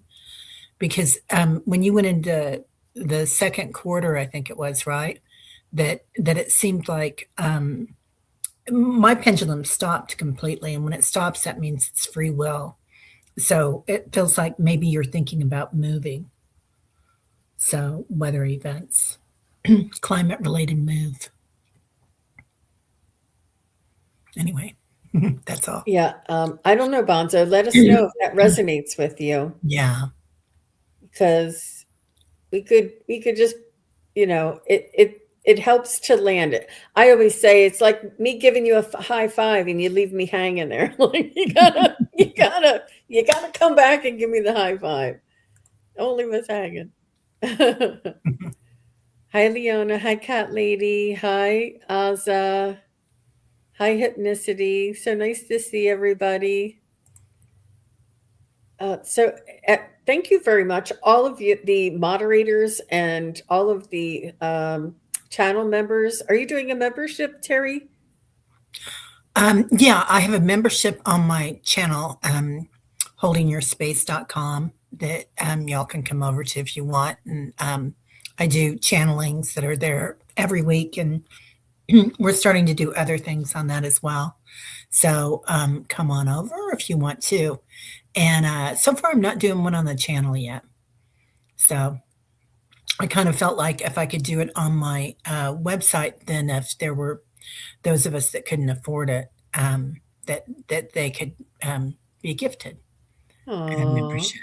Because when you went into the second quarter, I think it was, right? That it seemed like my pendulum stopped completely. And when it stops, that means it's free will. So it feels like maybe you're thinking about moving. So weather events, climate related move. Anyway, that's all. Yeah, I don't know, Bonzo. Let us know if that resonates with you, Yeah. because we could just, it helps to land it. I always say it's like me giving you a high five and you leave me hanging there. Like you gotta come back and give me the high five. Don't leave us hanging. Hi, Leona. Hi, Cat Lady. Hi, Aza. Hi, Hypnicity. So nice to see everybody. So, thank you very much, all of you, the moderators, and all of the channel members. Are you doing a membership, Teri? Yeah, I have a membership on my channel, holdingyourspace.com, that y'all can come over to if you want. And I do channelings that are there every week, and we're starting to do other things on that as well. So come on over if you want to. And so far, I'm not doing one on the channel yet. So I kind of felt like if I could do it on my website, then if there were those of us that couldn't afford it, that they could be gifted a Aww. membership.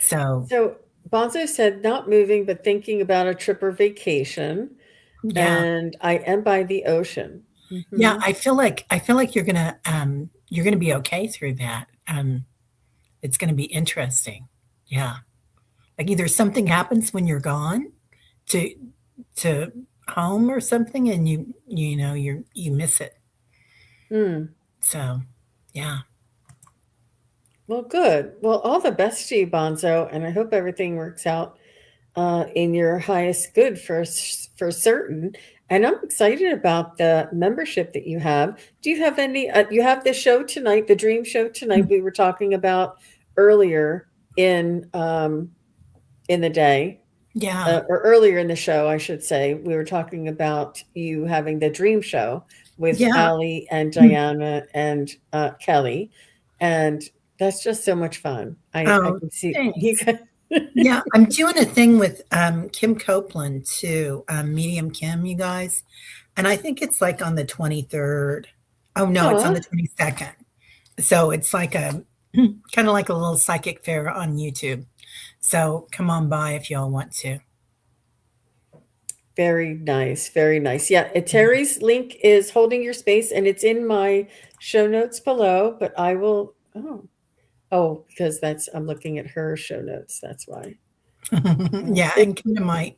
So So, Bonzo said not moving, but thinking about a trip or vacation. yeah, And I am by the ocean. yeah, Hmm. I feel like you're gonna be okay through that. It's gonna be interesting. Yeah, like either something happens when you're gone to to home or something, and you miss it. Mm. So yeah, Well, good. Well, all the best to you, Bonzo, and I hope everything works out in your highest good for certain. And I'm excited about the membership that you have. Do you have any? You have the show tonight, the dream show tonight. We were talking about earlier in the day, yeah, or earlier in the show, I should say. We were talking about you having the dream show with yeah. Ali and Diana and Kelly, and that's just so much fun. I Oh, can see you thanks. guys. Yeah, I'm doing a thing with Kim Copeland too, Medium Kim, you guys. And I think it's like on the 23rd. Oh, no, it's on Aw, the 22nd. So it's like a kind of like a little psychic fair on YouTube. So come on by if y'all want to. very nice, very nice. Yeah, Terry's link is holding your space, and it's in my show notes below. But I will. Because I'm looking at her show notes. That's why. Yeah, It, and come to my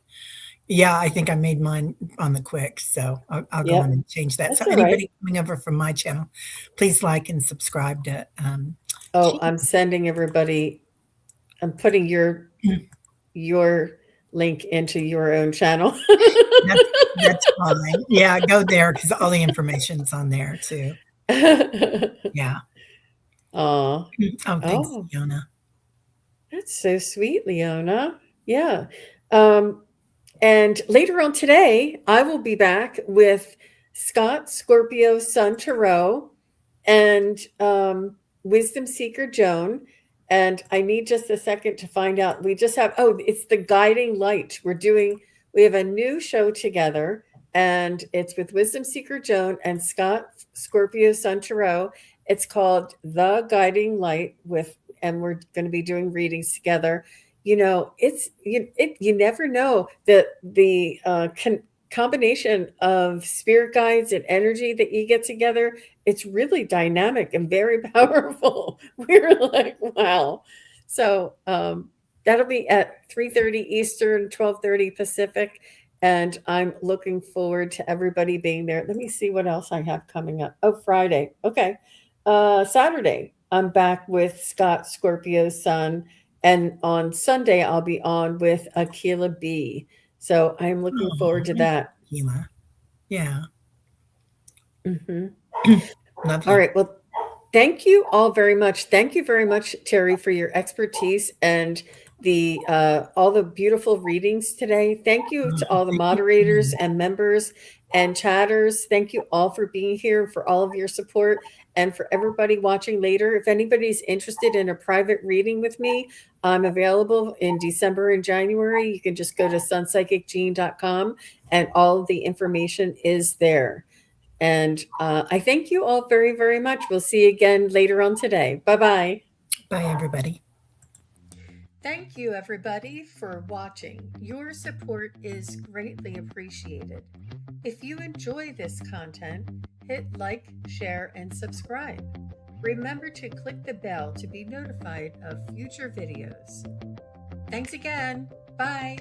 Yeah, I think I made mine on the quick, so I'll go in Yep, and change that. So that's all right. anybody coming over from my channel, please like and subscribe to Oh, She. I'm sending everybody, I'm putting your link into your own channel. That's fine. Yeah, go there because all the information's on there too. Yeah. Oh, Oh, thanks, oh, Fiona. that's so sweet, Leona. Yeah. Um, And later on today, I will be back with Scott Scorpio Sun Tarot and Wisdom Seeker Joan. And I need just a second to find out. We just have, oh, it's the Guiding Light. We have a new show together, and it's with Wisdom Seeker Joan and Scott Scorpio Sun Tarot. It's called The Guiding Light and we're going to be doing readings together. You never know the combination of spirit guides and energy that you get together. It's really dynamic and very powerful. We're like, wow. So that'll be at 3:30 Eastern, 12:30 Pacific, and I'm looking forward to everybody being there. Let me see what else I have coming up. Oh, Friday. Okay. Saturday, I'm back with Scott Scorpio Sun, and on Sunday, I'll be on with Akila B. So I'm looking Oh, forward to thank that. you, Gila. Yeah. Mhm. All Lovely. right. Well, thank you all very much. Thank you very much, Teri, for your expertise and the all the beautiful readings today. Thank you Oh, to all the thank you, moderators Fiona. and members and chatters. Thank you all for being here, for all of your support, and for everybody watching later. If anybody's interested in a private reading with me, I'm available in December and January. You can just go to sunpsychicgene.com and all of the information is there. And I thank you all very, very much. We'll see you again later on today. Bye bye. Bye, everybody. Thank you, everybody, for watching. Your support is greatly appreciated. If you enjoy this content, hit like, share, and subscribe. Remember to click the bell to be notified of future videos. Thanks again. Bye.